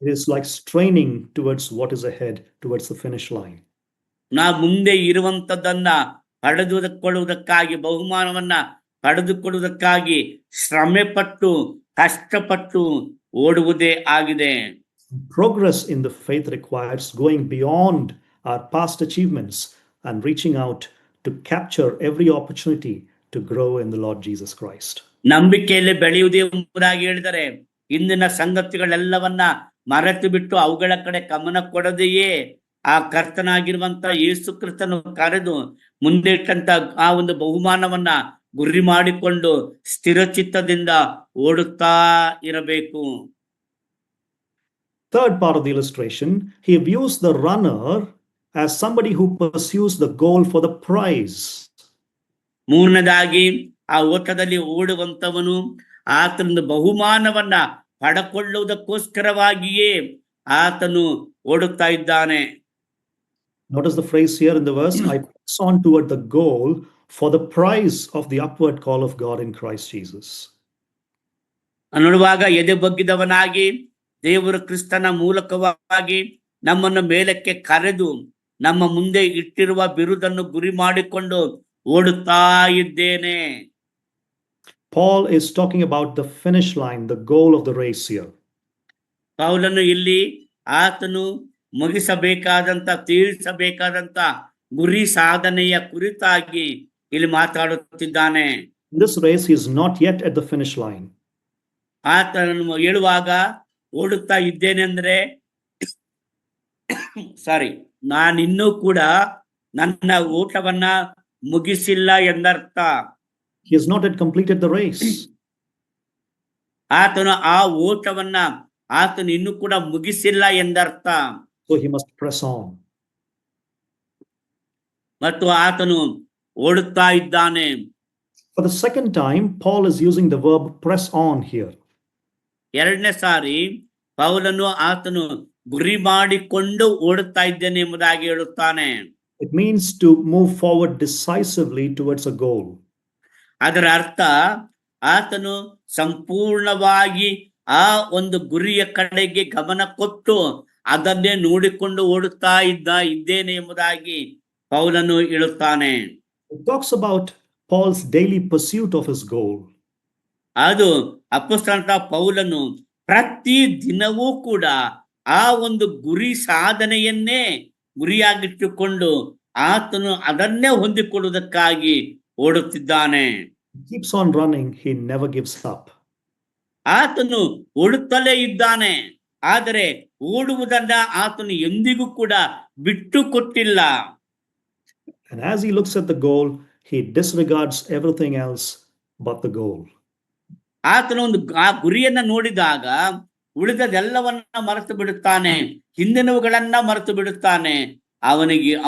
It is like straining towards what is ahead, towards the finish line. ಮುಂದೆ ಇರುವಂತದ್ದನ್ನ ಪಡೆದುಕೊಳ್ಳುವುದಕ್ಕಾಗಿ, ಬಹುಮಾನವನ್ನ ಪಡೆದುಕೊಳ್ಳುವುದಕ್ಕಾಗಿ ಶ್ರಮೆ ಪಟ್ಟು ಕಷ್ಟಪಟ್ಟು ಓಡುವುದೇ ಆಗಿದೆ. Progress in the faith requires going beyond our past achievements and reaching out to capture every opportunity to grow in the Lord Jesus Christ. ನಂಬಿಕೆಯಲ್ಲಿ ಬೆಳೆಯುವುದೇ ಎಂಬುದಾಗಿ ಹೇಳಿದರೆ ಇಂದಿನ ಸಂಗತಿಗಳೆಲ್ಲವನ್ನ ಮರೆತು ಬಿಟ್ಟು ಅವುಗಳ ಕಡೆ ಗಮನ ಕೊಡದೆಯೇ ಆ ಕರ್ತನಾಗಿರುವಂತ ಯೇಸು ಕ್ರಿಸ್ತನು ಕರೆದು ಮುಂದೆ ಇಟ್ಟಂತ ಆ ಒಂದು ಬಹುಮಾನವನ್ನ ಗುರಿ ಮಾಡಿಕೊಂಡು ಸ್ಥಿರಚಿತ್ತದಿಂದ ಓಡುತ್ತಾ ಇರಬೇಕು. Third part of the illustration, he views the runner as somebody who pursues the goal for the prize. ಮೂರನೇದಾಗಿ ಆ ಓಟದಲ್ಲಿ ಓಡುವಂತವನು ಆತನ ಬಹುಮಾನವನ್ನ ಪಡೆಕೊಳ್ಳುವುದಕ್ಕೋಸ್ಕರವಾಗಿಯೇ ಆತನು ಓಡುತ್ತಾ ಇದ್ದಾನೆ. Notice the phrase here in the verse, I press on toward the goal for the prize of the upward call of God in Christ Jesus. ನೋಡುವಾಗ ಎದೆ ಬಗ್ಗಿದವನಾಗಿ ದೇವರು ಕ್ರಿಸ್ತನ ಮೂಲಕವಾಗಿ ನಮ್ಮನ್ನು ಮೇಲಕ್ಕೆ ಕರೆದು ನಮ್ಮ ಮುಂದೆ ಇಟ್ಟಿರುವ ಬಿರುದನ್ನು ಗುರಿ ಮಾಡಿಕೊಂಡು ಓಡುತ್ತಾ ಇದ್ದೇನೆ. Paul is talking about the finish line, the goal of the race here. ಪೌಲನು ಇಲ್ಲಿ ಆತನು ಮುಗಿಸಬೇಕಾದಂತ ತೀರಿಸಬೇಕಾದಂತ ಗುರಿ ಸಾಧನೆಯ ಕುರಿತಾಗಿ ಇಲ್ಲಿ ಮಾತಾಡುತ್ತಿದ್ದಾನೆ. In this race, he is not yet at the finish line. ಆತನು ಹೇಳುವಾಗ ಓಡುತ್ತಾ ಇದ್ದೇನೆ ಅಂದ್ರೆ ನಾನಿನ್ನೂ ಕೂಡ ನನ್ನ ಓಟವನ್ನ ಮುಗಿಸಿಲ್ಲ ಎಂದರ್ಥ. He has not yet completed the race. ಆತನು ಆ ಓಟವನ್ನ ಆತನು ಇನ್ನೂ ಕೂಡ ಮುಗಿಸಿಲ್ಲ ಎಂದರ್ಥ. So he must press on. ಮತ್ತು ಆತನು ಓಡುತ್ತಾ ಇದ್ದಾನೆ. For the second time, Paul is using the verb press on here. ಎರಡನೇ ಸಾರಿ ಪೌಲನು ಆತನು ಗುರಿ ಮಾಡಿಕೊಂಡು ಓಡುತ್ತಾ ಇದ್ದೇನೆ ಎಂಬುದಾಗಿ ಹೇಳುತ್ತಾನೆ. It means to move forward decisively towards a goal. ಅದರ ಅರ್ಥ ಆತನು ಸಂಪೂರ್ಣವಾಗಿ ಆ ಒಂದು ಗುರಿಯ ಕಡೆಗೆ ಗಮನ ಕೊಟ್ಟು ಅದನ್ನೇ ನೋಡಿಕೊಂಡು ಓಡುತ್ತಾ ಇದ್ದೇನೆ ಎಂಬುದಾಗಿ ಪೌಲನು ಹೇಳುತ್ತಾನೆ. It talks about Paul's daily pursuit of his goal. ಅದು ಅಪೊಸ್ತಲನಾದ ಪೌಲನು ಪ್ರತಿ ದಿನವೂ ಕೂಡ ಆ ಒಂದು ಗುರಿ ಸಾಧನೆಯನ್ನೇ ಗುರಿಯಾಗಿಟ್ಟುಕೊಂಡು ಆತನು ಅದನ್ನೇ ಹೊಂದಿಕೊಳ್ಳುವುದಕ್ಕಾಗಿ ಓಡುತ್ತಿದ್ದಾನೆ. He keeps on running, he never gives up. ಆತನು ಓಡುತ್ತಲೇ ಇದ್ದಾನೆ, ಆದರೆ ಓಡುವುದನ್ನ ಆತನು ಎಂದಿಗೂ ಕೂಡ ಬಿಟ್ಟು ಕೊಟ್ಟಿಲ್ಲ. And as he looks at the goal, he disregards everything else but the goal. ಆತನ ಒಂದು ಆ ಗುರಿಯನ್ನ ನೋಡಿದಾಗ ಉಳಿದದೆಲ್ಲವನ್ನ ಮರೆತು ಬಿಡುತ್ತಾನೆ, ಹಿಂದಿನವುಗಳನ್ನ ಮರೆತು ಬಿಡುತ್ತಾನೆ.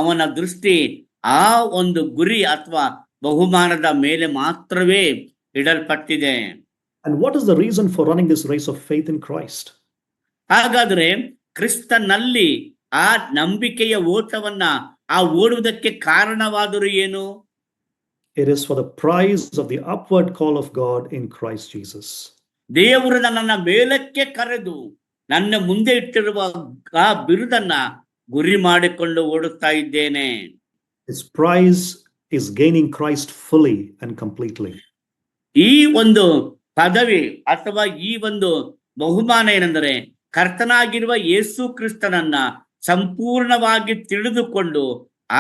ಅವನ ದೃಷ್ಟಿ ಆ ಒಂದು ಗುರಿ ಅಥವಾ ಬಹುಮಾನದ ಮೇಲೆ ಮಾತ್ರವೇ ಇಡಲ್ಪಟ್ಟಿದೆ. And what is the reason for running this race of faith in Christ? ಹಾಗಾದ್ರೆ ಕ್ರಿಸ್ತನಲ್ಲಿ ಆ ನಂಬಿಕೆಯ ಓಟವನ್ನ ಆ ಓಡುವುದಕ್ಕೆ ಕಾರಣವಾದರೂ ಏನು? It is for the prize of the upward call of God in Christ Jesus. ದೇವರು ನನ್ನನ್ನ ಮೇಲಕ್ಕೆ ಕರೆದು ನನ್ನ ಮುಂದೆ ಇಟ್ಟಿರುವ ಆ ಬಿರುದನ್ನ ಗುರಿ ಮಾಡಿಕೊಂಡು ಓಡುತ್ತಾ ಇದ್ದೇನೆ. His prize is gaining Christ fully and completely. ಈ ಒಂದು ಪದವಿ ಅಥವಾ ಈ ಒಂದು ಬಹುಮಾನ ಏನೆಂದರೆ ಕರ್ತನಾಗಿರುವ ಯೇಸು ಕ್ರಿಸ್ತನನ್ನ ಸಂಪೂರ್ಣವಾಗಿ ತಿಳಿದುಕೊಂಡು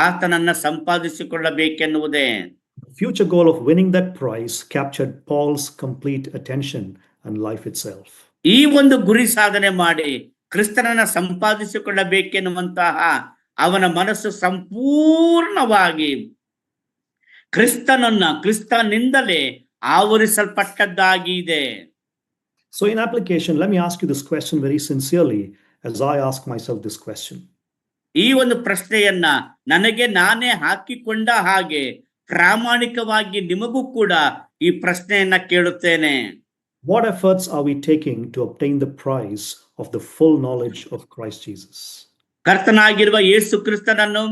ಆತನನ್ನ ಸಂಪಾದಿಸಿಕೊಳ್ಳಬೇಕೆನ್ನುವುದೇ. The future goal of winning that prize captured Paul's complete attention and life itself. ಈ ಒಂದು ಗುರಿ ಸಾಧನೆ ಮಾಡಿ ಕ್ರಿಸ್ತನನ್ನ ಸಂಪಾದಿಸಿಕೊಳ್ಳಬೇಕೆನ್ನುವಂತಹ ಅವನ ಮನಸ್ಸು ಸಂಪೂರ್ಣವಾಗಿ ಕ್ರಿಸ್ತನಿಂದಲೇ ಆವರಿಸಲ್ಪಟ್ಟದ್ದಾಗಿದೆ. So in application, let me ask you this question very sincerely as I ask myself this question. ಈ ಒಂದು ಪ್ರಶ್ನೆಯನ್ನ ನನಗೆ ನಾನೇ ಹಾಕಿಕೊಂಡ ಹಾಗೆ ಪ್ರಾಮಾಣಿಕವಾಗಿ ನಿಮಗೂ ಕೂಡ ಈ ಪ್ರಶ್ನೆಯನ್ನ ಕೇಳುತ್ತೇನೆ. What efforts are we taking to obtain the prize of the full knowledge of Christ Jesus? ಕರ್ತನಾಗಿರುವ ಯೇಸು ಕ್ರಿಸ್ತನನ್ನು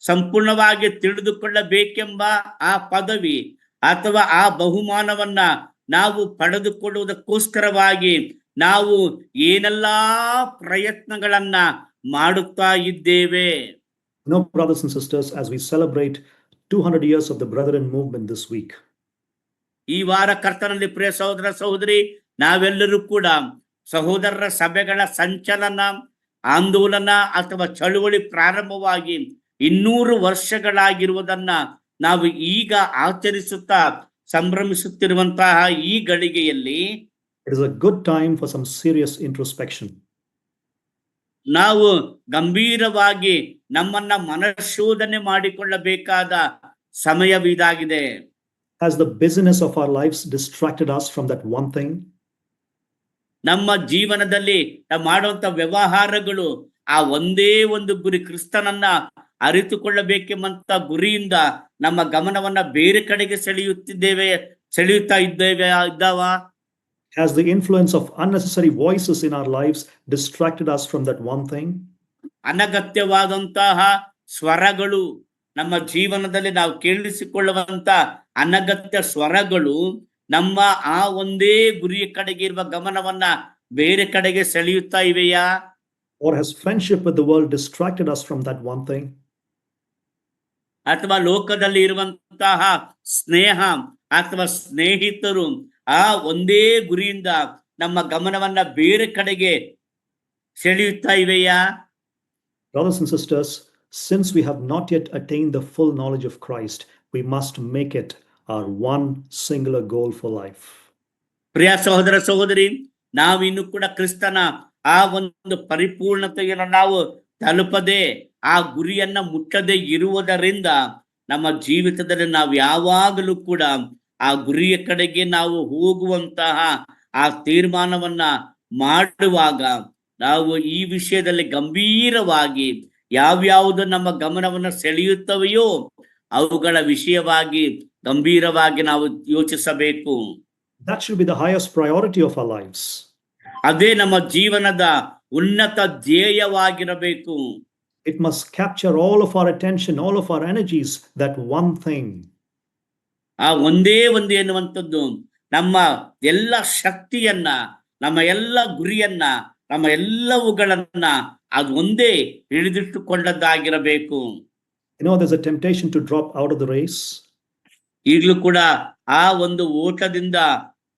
ಸಂಪೂರ್ಣವಾಗಿ ತಿಳಿದುಕೊಳ್ಳಬೇಕೆಂಬ ಆ ಪದವಿ ಅಥವಾ ಆ ಬಹುಮಾನವನ್ನ ನಾವು ಪಡೆದುಕೊಳ್ಳುವುದಕ್ಕೋಸ್ಕರವಾಗಿ ನಾವು ಏನೆಲ್ಲಾ ಪ್ರಯತ್ನಗಳನ್ನ ಮಾಡುತ್ತಾ ಇದ್ದೇವೆ. You know, brothers and sisters, as we celebrate 200 years of the Brethren movement this week, ಈ ವಾರ ಕರ್ತನಲ್ಲಿ ಪ್ರಿಯ ಸಹೋದರ ಸಹೋದರಿ, ನಾವೆಲ್ಲರೂ ಕೂಡ ಸಹೋದರರ ಸಭೆಗಳ ಸಂಚಲನ, ಆಂದೋಲನ ಅಥವಾ ಚಳುವಳಿ ಪ್ರಾರಂಭವಾಗಿ 200 ವರ್ಷಗಳಾಗಿರುವುದನ್ನ ನಾವು ಈಗ ಆಚರಿಸುತ್ತಾ ಸಂಭ್ರಮಿಸುತ್ತಿರುವಂತಹ ಈ ಗಳಿಗೆಯಲ್ಲಿ it is a good time for some serious introspection. ನಾವು ಗಂಭೀರವಾಗಿ ನಮ್ಮನ್ನ ಮನಶೋಧನೆ ಮಾಡಿಕೊಳ್ಳಬೇಕಾದ ಸಮಯವಿದಾಗಿದೆ. Has the busyness of our lives distracted us from that one thing? ನಮ್ಮ ಜೀವನದಲ್ಲಿ ಮಾಡುವಂತ ವ್ಯವಹಾರಗಳು ಆ ಒಂದೇ ಒಂದು ಗುರಿ, ಕ್ರಿಸ್ತನನ್ನ ಅರಿತುಕೊಳ್ಳಬೇಕೆಂಬಂತ ಗುರಿಯಿಂದ ನಮ್ಮ ಗಮನವನ್ನ ಬೇರೆ ಕಡೆಗೆ ಸೆಳೆಯುತ್ತಾ ಇದ್ದಾವ? Has the influence of unnecessary voices in our lives distracted us from that one thing? ಅನಗತ್ಯವಾದಂತಹ ಸ್ವರಗಳು ನಮ್ಮ ಜೀವನದಲ್ಲಿ ನಾವು ಕೇಳಿಸಿಕೊಳ್ಳುವಂತ ಅನಗತ್ಯ ಸ್ವರಗಳು ನಮ್ಮ ಆ ಒಂದೇ ಗುರಿಯ ಕಡೆಗೆ ಇರುವ ಗಮನವನ್ನ ಬೇರೆ ಕಡೆಗೆ ಸೆಳೆಯುತ್ತಾ ಇವೆಯಾ? Or has friendship with the world distracted us from that one thing? ಅಥವಾ ಲೋಕದಲ್ಲಿ ಇರುವಂತಹ ಸ್ನೇಹ ಅಥವಾ ಸ್ನೇಹಿತರು ಆ ಒಂದೇ ಗುರಿಯಿಂದ ನಮ್ಮ ಗಮನವನ್ನ ಬೇರೆ ಕಡೆಗೆ ಸೆಳೆಯುತ್ತಾ ಇವೆಯಾ? Brothers and sisters, since we have not yet attained the full knowledge of Christ, we must make it our one singular goal for life. ಪ್ರಿಯ ಸಹೋದರ ಸಹೋದರಿ, ನಾವಿನ್ನು ಕೂಡ ಕ್ರಿಸ್ತನ ಆ ಒಂದು ಪರಿಪೂರ್ಣತೆಯನ್ನು ನಾವು ತಲುಪದೆ ಆ ಗುರಿಯನ್ನ ಮುಟ್ಟದೆ ಇರುವುದರಿಂದ ನಮ್ಮ ಜೀವಿತದಲ್ಲಿ ನಾವು ಯಾವಾಗಲೂ ಕೂಡ ಆ ಗುರಿಯ ಕಡೆಗೆ ನಾವು ಹೋಗುವಂತಹ ಆ ತೀರ್ಮಾನವನ್ನ ಮಾಡುವಾಗ ನಾವು ಈ ವಿಷಯದಲ್ಲಿ ಗಂಭೀರವಾಗಿ ಯಾವ್ಯಾವುದು ನಮ್ಮ ಗಮನವನ್ನು ಸೆಳೆಯುತ್ತವೆಯೋ ಅವುಗಳ ವಿಷಯವಾಗಿ ಗಂಭೀರವಾಗಿ ನಾವು ಯೋಚಿಸಬೇಕು. That should be the highest priority of our lives. ಅದೇ ನಮ್ಮ ಜೀವನದ ಉನ್ನತ ಧ್ಯೇಯವಾಗಿರಬೇಕು. It must capture all of our attention, all of our energies, that one thing. ಆ ಒಂದೇ ಒಂದು ಎನ್ನುವಂಥದ್ದು ನಮ್ಮ ಎಲ್ಲ ಶಕ್ತಿಯನ್ನ, ನಮ್ಮ ಎಲ್ಲ ಗುರಿಯನ್ನ, ನಮ್ಮ ಎಲ್ಲವುಗಳನ್ನ ಅದು ಒಂದೇ ಹಿಡಿದಿಟ್ಟುಕೊಂಡದ್ದಾಗಿರಬೇಕು. You know, there's a temptation to drop out of the race. ಈಗಲೂ ಕೂಡ ಆ ಒಂದು ಓಟದಿಂದ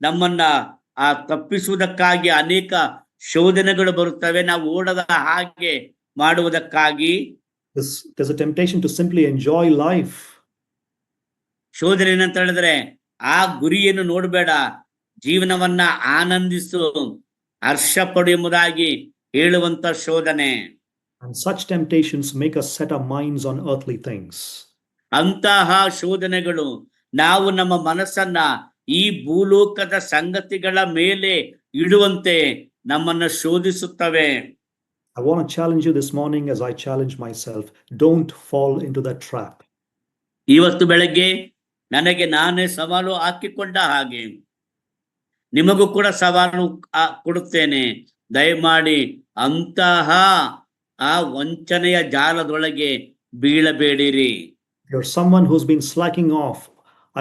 ನಮ್ಮನ್ನ ಆ ತಪ್ಪಿಸುವುದಕ್ಕಾಗಿ ಅನೇಕ ಶೋಧನೆಗಳು ಬರುತ್ತವೆ, ನಾವು ಓಡದ ಹಾಗೆ ಮಾಡುವುದಕ್ಕಾಗಿ. There's a temptation to simply enjoy life. ಶೋಧನೆ ಏನಂತ ಹೇಳಿದ್ರೆ ಆ ಗುರಿಯನ್ನು ನೋಡಬೇಡ, ಜೀವನವನ್ನ ಆನಂದಿಸು, ಹರ್ಷ ಪಡು ಎಂಬುದಾಗಿ ಹೇಳುವಂತ ಶೋಧನೆ. And such temptations make us set our minds on earthly things. ಅಂತಹ ಶೋಧನೆಗಳು ನಾವು ನಮ್ಮ ಮನಸ್ಸನ್ನ ಈ ಭೂಲೋಕದ ಸಂಗತಿಗಳ ಮೇಲೆ ಇಡುವಂತೆ ನಮ್ಮನ್ನು ಶೋಧಿಸುತ್ತವೆ. I want to challenge you this morning as I challenge myself. Don't fall into that trap. ಇವತ್ತು ಬೆಳಗ್ಗೆ ನನಗೆ ನಾನೇ ಸವಾಲು ಹಾಕಿಕೊಂಡ ಹಾಗೆ ನಿಮಗೂ ಕೂಡ ಸವಾಲು ಕೊಡುತ್ತೇನೆ. ದಯಮಾಡಿ ಅಂತಹ ಆ ವಂಚನೆಯ ಜಾಲದೊಳಗೆ ಬೀಳಬೇಡಿರಿ. You're someone who's been slacking off.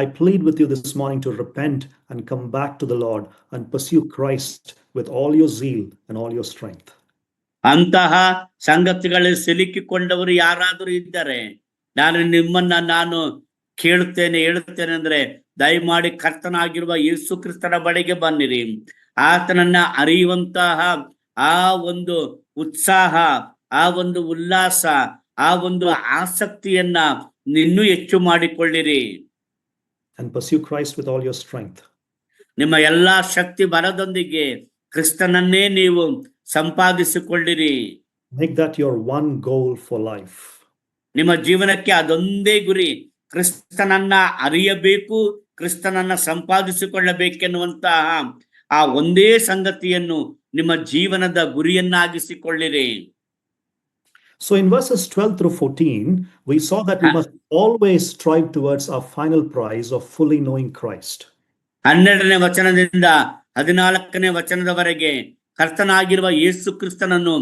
I plead with you this morning to repent and come back to the Lord and pursue Christ with all your zeal and all your strength. ಅಂತಹ ಸಂಗತಿಗಳಲ್ಲಿ ಸಿಲುಕಿಕೊಂಡವರು ಯಾರಾದರೂ ಇದ್ದರೆ ನಾನು ಕೇಳುತ್ತೇನೆ ಹೇಳುತ್ತೇನೆ ಅಂದ್ರೆ ದಯಮಾಡಿ ಕರ್ತನಾಗಿರುವ ಯೇಸು ಕ್ರಿಸ್ತನ ಬಳಿಗೆ ಬನ್ನಿರಿ. ಆತನನ್ನ ಅರಿಯುವಂತಹ ಆ ಒಂದು ಉತ್ಸಾಹ, ಆ ಒಂದು ಉಲ್ಲಾಸ, ಆ ಒಂದು ಆಸಕ್ತಿಯನ್ನ ಇನ್ನೂ ಹೆಚ್ಚು ಮಾಡಿಕೊಳ್ಳಿರಿ. And pursue Christ with all your strength. ನಿಮ್ಮ ಎಲ್ಲಾ ಶಕ್ತಿ ಬಲದೊಂದಿಗೆ ಕ್ರಿಸ್ತನನ್ನೇ ನೀವು ಸಂಪಾದಿಸಿಕೊಳ್ಳಿರಿ. Make that your one goal for life. ನಿಮ್ಮ ಜೀವನಕ್ಕೆ ಅದೊಂದೇ ಗುರಿ, ಕ್ರಿಸ್ತನನ್ನ ಅರಿಯಬೇಕು, ಕ್ರಿಸ್ತನನ್ನ ಸಂಪಾದಿಸಿಕೊಳ್ಳಬೇಕೆನ್ನುವಂತಹ ಆ ಒಂದೇ ಸಂಗತಿಯನ್ನು ನಿಮ್ಮ ಜೀವನದ ಗುರಿಯನ್ನಾಗಿಸಿಕೊಳ್ಳಿರಿ. So in verses 12 through 14, we saw that we must always strive towards our final prize of fully knowing Christ. 12ನೇ ವಚನದಿಂದ 14ನೇ ವಚನದವರೆಗೆ ಕರ್ತನಾಗಿರುವ ಯೇಸು ಕ್ರಿಸ್ತನನ್ನು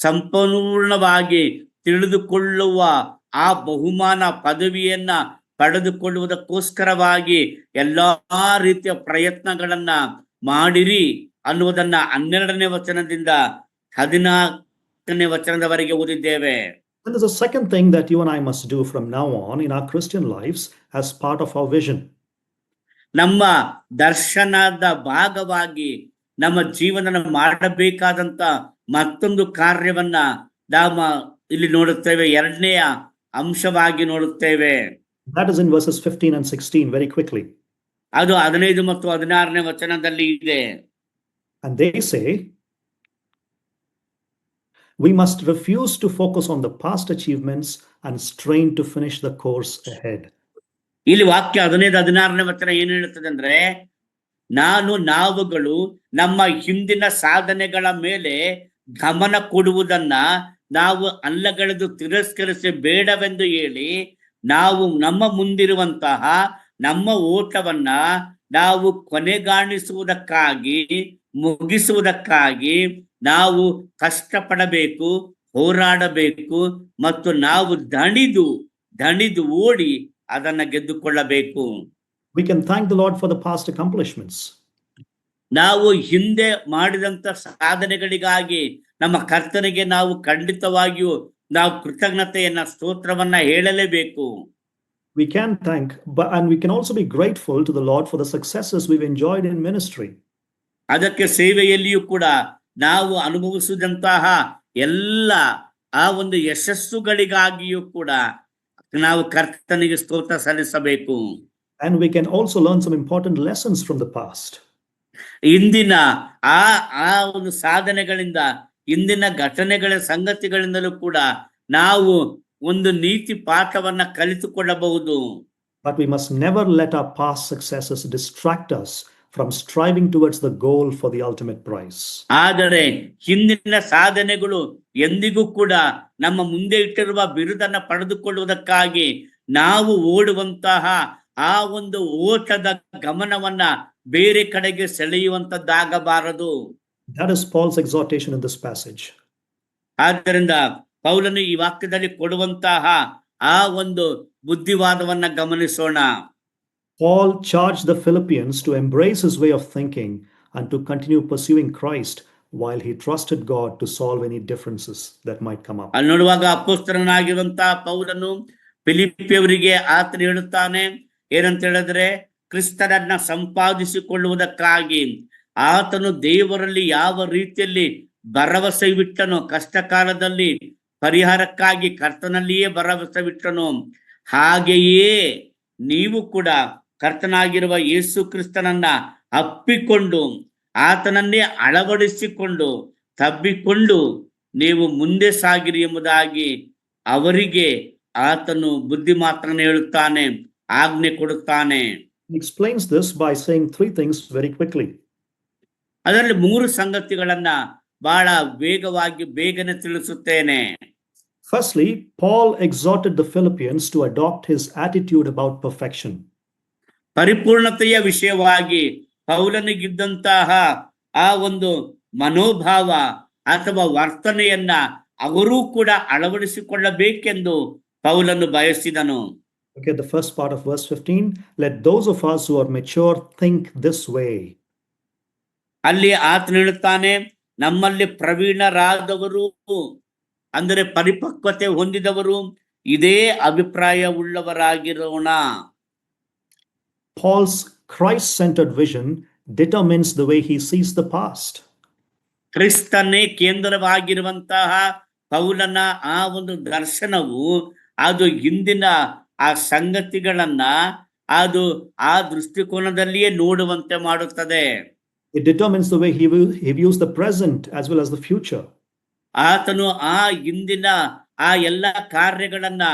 ಸಂಪೂರ್ಣವಾಗಿ ತಿಳಿದುಕೊಳ್ಳುವ ಆ ಬಹುಮಾನ ಪದವಿಯನ್ನ ಪಡೆದುಕೊಳ್ಳುವುದಕ್ಕೋಸ್ಕರವಾಗಿ ಎಲ್ಲಾ ರೀತಿಯ ಪ್ರಯತ್ನಗಳನ್ನ ಮಾಡಿರಿ ಅನ್ನುವುದನ್ನ 12ನೇ ವಚನದಿಂದ 14ನೇ ವಚನದವರೆಗೆ ಓದಿದ್ದೇವೆ. And there's a second thing that you and I must do from now on in our Christian lives as part of our vision. ನಮ್ಮ ದರ್ಶನದ ಭಾಗವಾಗಿ ನಮ್ಮ ಜೀವನ ಮಾಡಬೇಕಾದಂತ ಮತ್ತೊಂದು ಕಾರ್ಯವನ್ನ ನಾವು ಇಲ್ಲಿ ನೋಡುತ್ತೇವೆ, ಎರಡನೆಯ ಅಂಶವಾಗಿ ನೋಡುತ್ತೇವೆ. That is in verses 15 and 16 very quickly. ಅದು 15 ಮತ್ತು 16ನೇ ವಚನದಲ್ಲಿ ಇದೆ. And they say, we must refuse to focus on the past achievements and strain to finish the course ahead. ಇಲ್ಲಿ ವಾಕ್ಯ 15, 16ನೇ ವಚನ ಏನ್ ಹೇಳುತ್ತದೆ ಅಂದ್ರೆ, ನಾವುಗಳು ನಮ್ಮ ಹಿಂದಿನ ಸಾಧನೆಗಳ ಮೇಲೆ ಗಮನ ಕೊಡುವುದನ್ನ ನಾವು ಅಲ್ಲಗಳೆದು ತಿರಸ್ಕರಿಸಿ ಬೇಡವೆಂದು ಹೇಳಿ, ನಾವು ನಮ್ಮ ಮುಂದಿರುವಂತಹ ನಮ್ಮ ಓಟವನ್ನ ನಾವು ಕೊನೆಗಾಣಿಸುವುದಕ್ಕಾಗಿ ಮುಗಿಸುವುದಕ್ಕಾಗಿ ನಾವು ಕಷ್ಟಪಡಬೇಕು, ಹೋರಾಡಬೇಕು ಮತ್ತು ನಾವು ದಣಿದು ಓಡಿ ಅದನ್ನ ಗೆದ್ದುಕೊಳ್ಳಬೇಕು. We can thank the Lord for the past accomplishments. ನಾವು ಹಿಂದೆ ಮಾಡಿದಂತ ಸಾಧನೆಗಳಿಗಾಗಿ ನಮ್ಮ ಕರ್ತನಿಗೆ ನಾವು ಖಂಡಿತವಾಗಿಯೂ ನಾವು ಕೃತಜ್ಞತೆಯನ್ನ ಸ್ತೋತ್ರವನ್ನ ಹೇಳಲೇಬೇಕು. We can thank, and we can also be grateful to the Lord for the successes we've enjoyed in ministry. ಅದಕ್ಕೆ ಸೇವೆಯಲ್ಲಿಯೂ ಕೂಡ ನಾವು ಅನುಭವಿಸಿದಂತಹ ಎಲ್ಲ ಆ ಒಂದು ಯಶಸ್ಸುಗಳಿಗಾಗಿಯೂ ಕೂಡ ನಾವು ಕರ್ತನಿಗೆ ಸ್ತೋತ್ರ ಸಲ್ಲಿಸಬೇಕು. And we can also learn some important lessons from the past. ಇಂದಿನ ಆ ಒಂದು ಸಾಧನೆಗಳಿಂದ, ಇಂದಿನ ಘಟನೆಗಳ ಸಂಗತಿಗಳಿಂದಲೂ ಕೂಡ ನಾವು ಒಂದು ನೀತಿ ಪಾಠವನ್ನ ಕಲಿತುಕೊಳ್ಳಬಹುದು. But we must never let our past successes distract us from striving towards the goal for the ultimate prize. ಆದರೆ ಹಿಂದಿನ ಸಾಧನೆಗಳು ಎಂದಿಗೂ ಕೂಡ ನಮ್ಮ ಮುಂದೆ ಇಟ್ಟಿರುವ ಬಿರುದನ್ನ ಪಡೆದುಕೊಳ್ಳುವುದಕ್ಕಾಗಿ ನಾವು ಓಡುವಂತಹ ಆ ಒಂದು ಓಟದ ಗಮನವನ್ನ ಬೇರೆ ಕಡೆಗೆ ಸೆಳೆಯುವಂತದ್ದಾಗಬಾರದು. That is Paul's exhortation in this passage. ಆದ್ದರಿಂದ ಪೌಲನು ಈ ವಾಕ್ಯದಲ್ಲಿ ಕೊಡುವಂತಹ ಆ ಒಂದು ಬುದ್ಧಿವಾದವನ್ನ ಗಮನಿಸೋಣ. Paul charged the Philippians to embrace his way of thinking and to continue pursuing Christ while he trusted God to solve any differences that might come up. ಅಲ್ಲಿ ನೋಡುವಾಗ ಅಪೊಸ್ತಲನಾಗಿರುವಂತಹ ಪೌಲನು ಫಿಲಿಪ್ಪಿಯವರಿಗೆ ಆತನು ಹೇಳುತ್ತಾನೆ, ಏನಂತ ಹೇಳಿದ್ರೆ, ಕ್ರಿಸ್ತನನ್ನ ಸಂಪಾದಿಸಿಕೊಳ್ಳುವುದಕ್ಕಾಗಿ ಆತನು ದೇವರಲ್ಲಿ ಯಾವ ರೀತಿಯಲ್ಲಿ ಭರವಸೆ ಬಿಟ್ಟನೋ, ಕಷ್ಟ ಕಾಲದಲ್ಲಿ ಪರಿಹಾರಕ್ಕಾಗಿ ಕರ್ತನಲ್ಲಿಯೇ ಭರವಸೆ ಬಿಟ್ಟನೋ, ಹಾಗೆಯೇ ನೀವು ಕೂಡ ಕರ್ತನಾಗಿರುವ ಯೇಸು ಕ್ರಿಸ್ತನನ್ನ ಅಪ್ಪಿಕೊಂಡು ಆತನನ್ನೇ ಅಳವಡಿಸಿಕೊಂಡು ತಬ್ಬಿಕೊಂಡು ನೀವು ಮುಂದೆ ಸಾಗಿರಿ ಎಂಬುದಾಗಿ ಅವರಿಗೆ ಆತನು ಬುದ್ಧಿ ಮಾತ್ರ ಹೇಳುತ್ತಾನೆ, ಆಜ್ಞೆ ಕೊಡುತ್ತಾನೆ. He explains this by saying three things very quickly. ಅದರಲ್ಲಿ 3 ಸಂಗತಿಗಳನ್ನ ಬಹಳ ಬೇಗನೆ ತಿಳಿಸುತ್ತೇನೆ. Firstly, Paul exhorted the Philippians to adopt his attitude about perfection. ಪರಿಪೂರ್ಣತೆಯ ವಿಷಯವಾಗಿ ಪೌಲನಿಗಿದ್ದಂತಹ ಆ ಒಂದು ಮನೋಭಾವ ಅಥವಾ ವರ್ತನೆಯನ್ನ ಅವರೂ ಕೂಡ ಅಳವಡಿಸಿಕೊಳ್ಳಬೇಕೆಂದು ಪೌಲನು ಬಯಸಿದನು. Okay, the first part of verse 15, let those of us who are mature think this way. ಅಲ್ಲಿ ಆತನು ಹೇಳುತ್ತಾನೆ, ನಮ್ಮಲ್ಲಿ ಪ್ರವೀಣರಾದವರು ಅಂದರೆ ಪರಿಪಕ್ವತೆ ಹೊಂದಿದವರು ಇದೇ ಅಭಿಪ್ರಾಯ ಉಳ್ಳವರಾಗಿರೋಣ. Paul's Christ-centered vision determines the way he sees the past. ಕ್ರಿಸ್ತನೇ ಕೇಂದ್ರವಾಗಿರುವಂತಹ ಪೌಲನ ಆ ಒಂದು ದರ್ಶನವು ಅದು ಹಿಂದಿನ ಆ ಸಂಗತಿಗಳನ್ನ ಅದು ಆ ದೃಷ್ಟಿಕೋನದಲ್ಲಿಯೇ ನೋಡುವಂತೆ ಮಾಡುತ್ತದೆ. It determines the way he views the present as well as the future. ಆತನು ಆ ಹಿಂದಿನ ಆ ಎಲ್ಲ ಕಾರ್ಯಗಳನ್ನ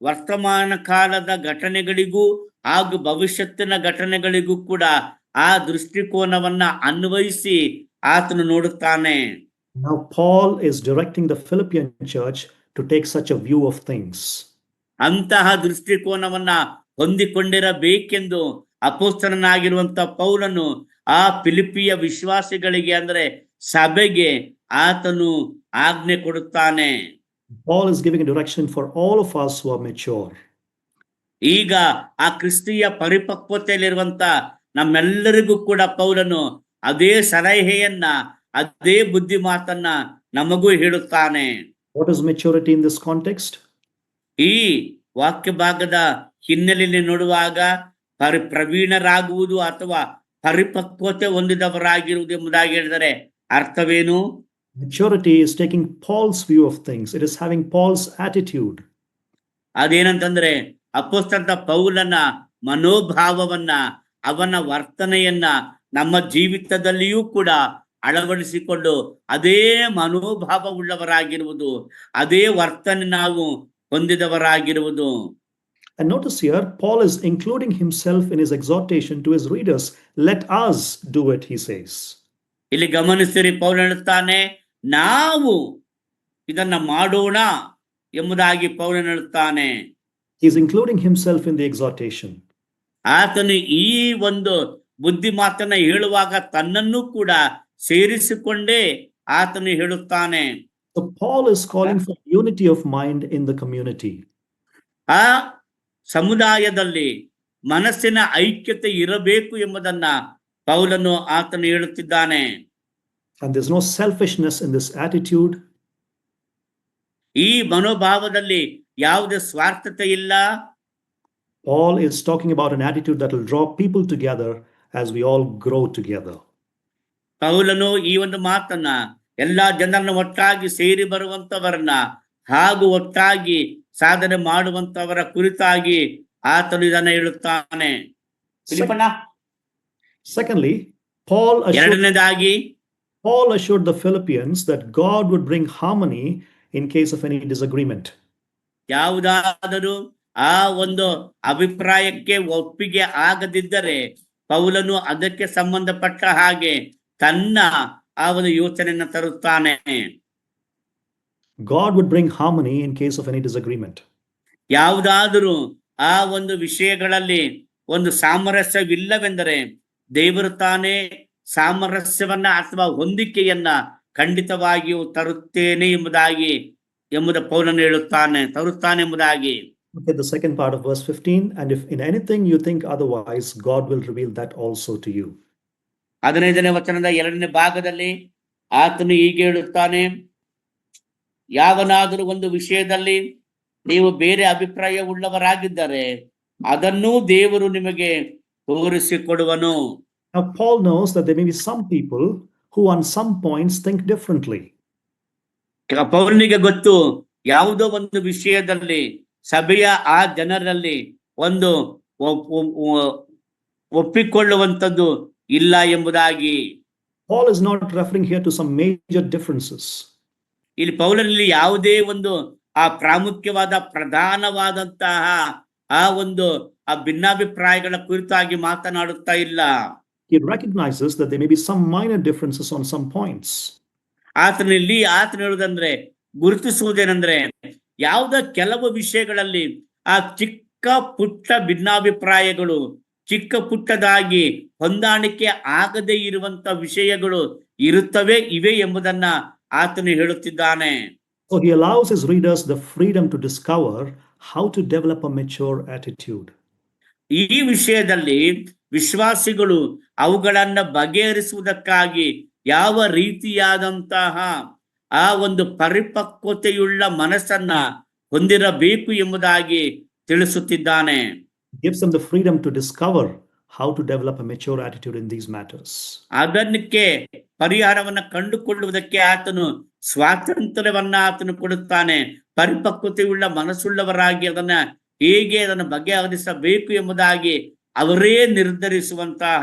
ವರ್ತಮಾನ ಕಾಲದ ಘಟನೆಗಳಿಗೂ ಹಾಗೂ ಭವಿಷ್ಯತ್ತಿನ ಘಟನೆಗಳಿಗೂ ಕೂಡ ಆ ದೃಷ್ಟಿಕೋನವನ್ನ ಅನ್ವಯಿಸಿ ಆತನು ನೋಡುತ್ತಾನೆ. Now Paul is directing the Philippian church to take such a view of things. ಅಂತಹ ದೃಷ್ಟಿಕೋನವನ್ನ ಹೊಂದಿಕೊಂಡಿರಬೇಕೆಂದು ಅಪೊಸ್ತಲನಾಗಿರುವಂತ ಪೌಲನು ಆ ಫಿಲಿಪಿಯ ವಿಶ್ವಾಸಿಗಳಿಗೆ ಅಂದ್ರೆ ಸಭೆಗೆ ಆತನು ಆಜ್ಞೆ ಕೊಡುತ್ತಾನೆ. Paul is giving a direction for all of us who are mature. ಈಗ ಆ ಕ್ರಿಸ್ತಿಯ ಪರಿಪಕ್ವತೆಯಲ್ಲಿರುವಂತ ನಮ್ಮೆಲ್ಲರಿಗೂ ಕೂಡ ಪೌಲನು ಅದೇ ಸಲಹೆಯನ್ನ ಅದೇ ಬುದ್ಧಿ ಮಾತನ್ನ ನಮಗೂ ಹೇಳುತ್ತಾನೆ. What is maturity in this context? ಈ ವಾಕ್ಯ ಭಾಗದ ಹಿನ್ನೆಲೆಯಲ್ಲಿ ನೋಡುವಾಗ ಪ್ರವೀಣರಾಗುವುದು ಅಥವಾ ಪರಿಪಕ್ವತೆ ಹೊಂದಿದವರಾಗಿರುವುದು ಎಂಬುದಾಗಿ ಹೇಳಿದರೆ ಅರ್ಥವೇನು? Maturity is taking Paul's view of things. It is having Paul's attitude. ಅದೇನಂತಂದ್ರೆ ಅಪೊಸ್ತಲ ಪೌಲನ ಮನೋಭಾವವನ್ನ ಅವನ ವರ್ತನೆಯನ್ನ ನಮ್ಮ ಜೀವಿತದಲ್ಲಿಯೂ ಕೂಡ ಅಳವಡಿಸಿಕೊಂಡು ಅದೇ ಮನೋಭಾವ ಉಳ್ಳವರಾಗಿರುವುದು, ಅದೇ ವರ್ತನೆ ನಾವು ಹೊಂದಿದವರಾಗಿರುವುದು. And notice here, Paul is including himself in his exhortation to his readers. Let us do it, he says. ಇಲ್ಲಿ ಗಮನಿಸಿರಿ, ಪೌಲ ಹೇಳುತ್ತಾನೆ, ನಾವು ಇದನ್ನ ಮಾಡೋಣ ಎಂಬುದಾಗಿ ಪೌಲ ಹೇಳುತ್ತಾನೆ. He is including himself in the exhortation. ಆತನು ಈ ಒಂದು ಬುದ್ಧಿ ಮಾತನ್ನ ಹೇಳುವಾಗ ತನ್ನನ್ನು ಕೂಡ ಸೇರಿಸಿಕೊಂಡೇ ಆತನು ಹೇಳುತ್ತಾನೆ. So Paul is calling for unity of mind in the community. ಆ ಸಮುದಾಯದಲ್ಲಿ ಮನಸ್ಸಿನ ಐಕ್ಯತೆ ಇರಬೇಕು ಎಂಬುದನ್ನ ಪೌಲನು ಆತನು ಹೇಳುತ್ತಿದ್ದಾನೆ. And there's no selfishness in this attitude. ಈ ಮನೋಭಾವದಲ್ಲಿ ಯಾವುದೇ ಸ್ವಾರ್ಥತೆ ಇಲ್ಲ. Paul is talking about an attitude that will draw people together as we all grow together. ಪೌಲನು ಈ ಒಂದು ಮಾತನ್ನ ಎಲ್ಲಾ ಜನರನ್ನ ಒಟ್ಟಾಗಿ ಸೇರಿ ಬರುವಂತವರನ್ನ ಹಾಗೂ ಒಟ್ಟಾಗಿ ಸಾಧನೆ ಮಾಡುವಂತವರ ಕುರಿತಾಗಿ ಆತನು ಇದನ್ನ ಹೇಳುತ್ತಾನೆ. Secondly, Paul ಎರಡನೇದಾಗಿ assured the Philippians that God would bring harmony in case of any disagreement. ಯಾವುದಾದರೂ ಆ ಒಂದು ಅಭಿಪ್ರಾಯಕ್ಕೆ ಒಪ್ಪಿಗೆ ಆಗದಿದ್ದರೆ ಪೌಲನು ಅದಕ್ಕೆ ಸಂಬಂಧಪಟ್ಟ ಹಾಗೆ ತನ್ನ ಆ ಒಂದು ಯೋಚನೆಯನ್ನು ತರುತ್ತಾನೆ. God would bring harmony in case of any disagreement. ಯಾವುದಾದರೂ ಆ ಒಂದು ವಿಷಯಗಳಲ್ಲಿ ಒಂದು ಸಾಮರಸ್ಯವಿಲ್ಲವೆಂದರೆ ದೇವರು ತಾನೇ ಸಾಮರಸ್ಯವನ್ನ ಅಥವಾ ಹೊಂದಿಕೆಯನ್ನ ಖಂಡಿತವಾಗಿಯೂ ತರುತ್ತೇನೆ ಎಂಬುದ ಪೌಲನು ಹೇಳುತ್ತಾನೆ, ತರುತ್ತಾನೆ ಎಂಬುದಾಗಿ. Okay, the second part of verse 15, and if in anything you think otherwise, God will reveal that also to you. 15ನೇ ವಚನದ 2ನೇ ಭಾಗದಲ್ಲಿ ಆತನು ಹೀಗೆ ಹೇಳುತ್ತಾನೆ, ಯಾವನಾದರೂ ಒಂದು ವಿಷಯದಲ್ಲಿ ನೀವು ಬೇರೆ ಅಭಿಪ್ರಾಯ ಉಳ್ಳವರಾಗಿದ್ದರೆ ಅದನ್ನೂ ದೇವರು ನಿಮಗೆ ತೋರಿಸಿಕೊಡುವನು. Now Paul knows that there may be some people who on some points think differently. ಪೌಲನಿಗೆ ಗೊತ್ತು, ಯಾವುದೋ ಒಂದು ವಿಷಯದಲ್ಲಿ ಸಭೆಯ ಆ ಜನರಲ್ಲಿ ಒಂದು ಒಪ್ಪಿಕೊಳ್ಳುವಂಥದ್ದು ಇಲ್ಲ ಎಂಬುದಾಗಿ. Paul is not referring here to some major differences. ಇಲ್ಲಿ ಪೌಲನಲ್ಲಿ ಯಾವುದೇ ಒಂದು ಆ ಪ್ರಾಮುಖ್ಯವಾದ ಪ್ರಧಾನವಾದಂತಹ ಆ ಒಂದು ಆ ಭಿನ್ನಾಭಿಪ್ರಾಯಗಳ ಕುರಿತಾಗಿ ಮಾತನಾಡುತ್ತಾ ಇಲ್ಲ. He recognizes that there may be some minor differences on some points. ಆತನ ಹೇಳುವುದಂದ್ರೆ, ಗುರುತಿಸುವುದೇನೆಂದ್ರೆ, ಯಾವುದೋ ಕೆಲವು ವಿಷಯಗಳಲ್ಲಿ ಆ ಚಿಕ್ಕ ಪುಟ್ಟ ಭಿನ್ನಾಭಿಪ್ರಾಯಗಳು, ಚಿಕ್ಕ ಪುಟ್ಟದಾಗಿ ಹೊಂದಾಣಿಕೆ ಆಗದೇ ಇರುವಂತ ವಿಷಯಗಳು ಇವೆ ಎಂಬುದನ್ನ ಆತನು ಹೇಳುತ್ತಿದ್ದಾನೆ. So he allows his readers the freedom to discover how to develop a mature attitude. ಈ ವಿಷಯದಲ್ಲಿ ವಿಶ್ವಾಸಿಗಳು ಅವುಗಳನ್ನ ಬಗೆಹರಿಸುವುದಕ್ಕಾಗಿ ಯಾವ ರೀತಿಯಾದಂತಹ ಆ ಒಂದು ಪರಿಪಕ್ವತೆಯುಳ್ಳ ಮನಸ್ಸನ್ನ ಹೊಂದಿರಬೇಕು ಎಂಬುದಾಗಿ ತಿಳಿಸುತ್ತಿದ್ದಾನೆ. Gives them the freedom to discover how to develop a mature attitude in these matters. ಅದಕ್ಕೆ ಪರಿಹಾರವನ್ನ ಕಂಡುಕೊಳ್ಳುವುದಕ್ಕೆ ಆತನು ಸ್ವಾತಂತ್ರ್ಯವನ್ನ ಆತನು ಕೊಡುತ್ತಾನೆ. ಪರಿಪಕ್ವತೆಯುಳ್ಳ ಮನಸ್ಸುಳ್ಳವರಾಗಿ ಅದನ್ನು ಬಗೆಹರಿಸಬೇಕು ಎಂಬುದಾಗಿ ಅವರೇ ನಿರ್ಧರಿಸುವಂತಹ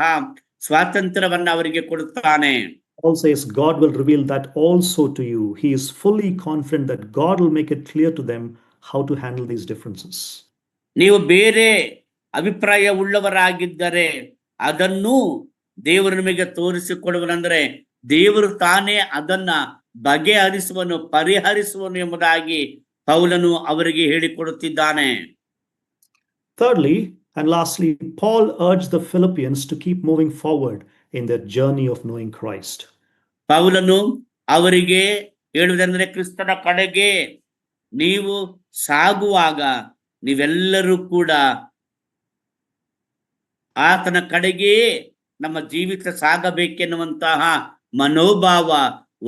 ಸ್ವಾತಂತ್ರ್ಯವನ್ನ ಅವರಿಗೆ ಕೊಡುತ್ತಾನೆ. Paul says God will reveal that also to you. He is fully confident that God will make it clear to them how to handle these differences. ನೀವು ಬೇರೆ ಅಭಿಪ್ರಾಯ ಉಳ್ಳವರಾಗಿದ್ದರೆ ಅದನ್ನು ದೇವರು ನಿಮಗೆ ತೋರಿಸಿಕೊಡುವನೆಂದರೆ ದೇವರು ತಾನೇ ಅದನ್ನ ಬಗೆಹರಿಸುವನು, ಪರಿಹರಿಸುವನು ಎಂಬುದಾಗಿ ಪೌಲನು ಅವರಿಗೆ ಹೇಳಿಕೊಡುತ್ತಿದ್ದಾನೆ. Thirdly and lastly, Paul urged the Philippians to keep moving forward in their journey of knowing Christ. ಪೌಲನು ಅವರಿಗೆ ಹೇಳುವುದೆಂದರೆ, ಕ್ರಿಸ್ತನ ಕಡೆಗೆ ನೀವು ಸಾಗುವಾಗ ನೀವೆಲ್ಲರೂ ಕೂಡ ಆತನ ಕಡೆಗೆ ನಮ್ಮ ಜೀವಿತ ಸಾಗಬೇಕೆನ್ನುವಂತಹ ಮನೋಭಾವ,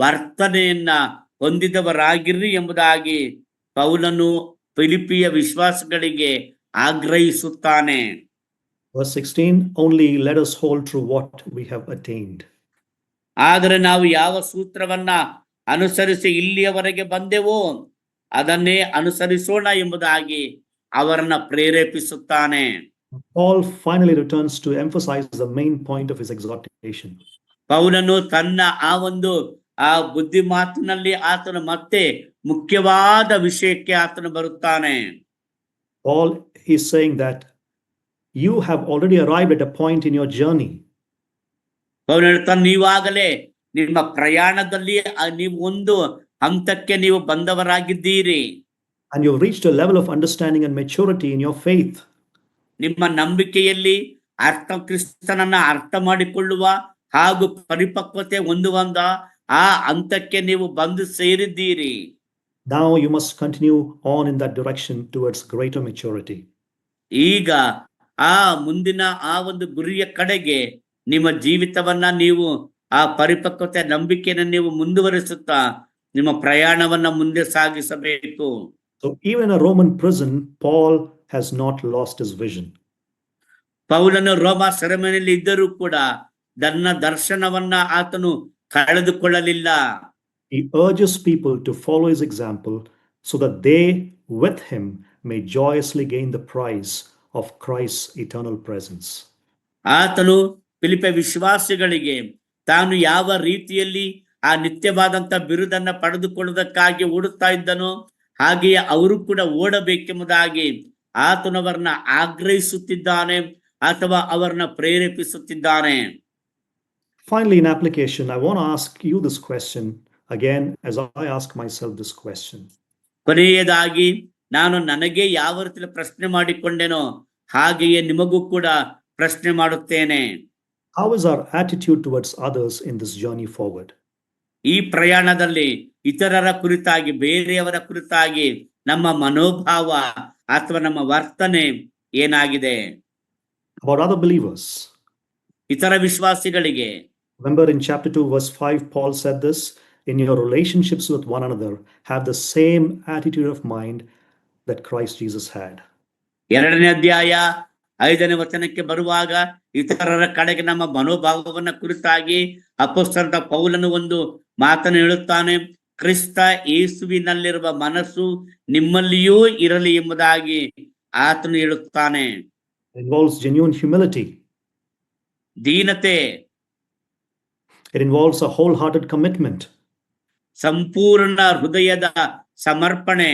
ವರ್ತನೆಯನ್ನ ಹೊಂದಿದವರಾಗಿರ್ರಿ ಎಂಬುದಾಗಿ ಪೌಲನು ಫಿಲಿಪಿಯ ವಿಶ್ವಾಸಗಳಿಗೆ ಆಗ್ರಹಿಸುತ್ತಾನೆ. Verse 16, only let us hold true what we have attained. ಆದರೆ ನಾವು ಯಾವ ಸೂತ್ರವನ್ನ ಅನುಸರಿಸಿ ಇಲ್ಲಿಯವರೆಗೆ ಬಂದೆವೋ ಅದನ್ನೇ ಅನುಸರಿಸೋಣ ಎಂಬುದಾಗಿ ಅವರನ್ನ ಪ್ರೇರೇಪಿಸುತ್ತಾನೆ. Paul finally returns to emphasize the main point of his exhortation. ಪೌಲನು ತನ್ನ ಆ ಬುದ್ಧಿ ಮಾತಿನಲ್ಲಿ ಆತನು ಮತ್ತೆ ಮುಖ್ಯವಾದ ವಿಷಯಕ್ಕೆ ಆತನು ಬರುತ್ತಾನೆ. Paul is saying that you have already arrived at a point in your journey. ಪೌಲನು ಹೇಳ್ತಾನೆ, ನೀವಾಗಲೇ ನಿಮ್ಮ ಪ್ರಯಾಣದಲ್ಲಿ ನೀವು ಒಂದು ಹಂತಕ್ಕೆ ನೀವು ಬಂದವರಾಗಿದ್ದೀರಿ. And you've reached a level of understanding and maturity in your faith. ನಿಮ್ಮ ನಂಬಿಕೆಯಲ್ಲಿ ಕ್ರಿಸ್ತನನ್ನ ಅರ್ಥ ಮಾಡಿಕೊಳ್ಳುವ ಹಾಗೂ ಪರಿಪಕ್ವತೆ ಹೊಂದುವಂತ ಆ ಹಂತಕ್ಕೆ ನೀವು ಬಂದು ಸೇರಿದ್ದೀರಿ. Now you must continue on in that direction towards greater maturity. ಈಗ ಆ ಮುಂದಿನ ಆ ಒಂದು ಗುರಿಯ ಕಡೆಗೆ ನಿಮ್ಮ ಜೀವಿತವನ್ನ ನೀವು ಆ ಪರಿಪಕ್ವತೆ ನಂಬಿಕೆಯನ್ನು ನೀವು ಮುಂದುವರಿಸುತ್ತಾ ನಿಮ್ಮ ಪ್ರಯಾಣವನ್ನ ಮುಂದೆ ಸಾಗಿಸಬೇಕು. So even in a Roman prison, Paul has not lost his vision. ಪೌಲನು ರೋಮ ಸೆರೆಮನೆಯಲ್ಲಿ ಇದ್ದರೂ ಕೂಡ ತನ್ನ ದರ್ಶನವನ್ನ ಆತನು ಕಳೆದುಕೊಳ್ಳಲಿಲ್ಲ. He urges people to follow his example so that they with him may joyously gain the prize of Christ's eternal presence. ಆತನು ಫಿಲಿಪ್ಪಿ ವಿಶ್ವಾಸಿಗಳಿಗೆ ತಾನು ಯಾವ ರೀತಿಯಲ್ಲಿ ಆ ನಿತ್ಯವಾದಂತ ಬಿರುದನ್ನ ಪಡೆದುಕೊಳ್ಳುವುದಕ್ಕಾಗಿ ಓಡುತ್ತಾ ಇದ್ದನೋ ಹಾಗೆಯೇ ಅವರು ಕೂಡ ಓಡಬೇಕೆಂಬುದಾಗಿ ಆತನವರನ್ನ ಆಗ್ರಹಿಸುತ್ತಿದ್ದಾನೆ ಅಥವಾ ಅವರನ್ನ ಪ್ರೇರೇಪಿಸುತ್ತಿದ್ದಾನೆ. Finally, in application, I want to ask you this question again as I ask myself this question. ಕೊನೆಯದಾಗಿ ನಾನು ನನಗೆ ಯಾವ ರೀತಿ ಪ್ರಶ್ನೆ ಮಾಡಿಕೊಂಡೆನೋ ಹಾಗೆಯೇ ನಿಮಗೂ ಕೂಡ ಪ್ರಶ್ನೆ ಮಾಡುತ್ತೇನೆ. How is our attitude towards others in this journey forward? ಈ ಪ್ರಯಾಣದಲ್ಲಿ ಇತರರ ಕುರಿತಾಗಿ, ಬೇರೆಯವರ ಕುರಿತಾಗಿ ನಮ್ಮ ಮನೋಭಾವ ಅಥವಾ ನಮ್ಮ ವರ್ತನೆ ಏನಾಗಿದೆ? About other believers. ಇತರ ವಿಶ್ವಾಸಿಗಳಿಗೆ. Remember in chapter 2 verse 5, Paul said this, in your relationships with one another, have the same attitude of mind that Christ Jesus had. 2ನೇ ಅಧ್ಯಾಯ 5ನೇ ವಚನಕ್ಕೆ ಬರುವಾಗ ಇತರರ ಕಡೆಗೆ ನಮ್ಮ ಮನೋಭಾವವನ್ನ ಕುರಿತಾಗಿ ಅಪೊಸ್ತಲನಾದ ಪೌಲನು ಒಂದು ಮಾತನ್ನು ಹೇಳುತ್ತಾನೆ, ಕ್ರಿಸ್ತ ಯೇಸುವಿನಲ್ಲಿರುವ ಮನಸ್ಸು ನಿಮ್ಮಲ್ಲಿಯೂ ಇರಲಿ ಎಂಬುದಾಗಿ ಆತನು ಹೇಳುತ್ತಾನೆ. It involves genuine humility. ದೀನತೆ. It involves a wholehearted commitment. ಸಂಪೂರ್ಣ ಹೃದಯದ ಸಮರ್ಪಣೆ.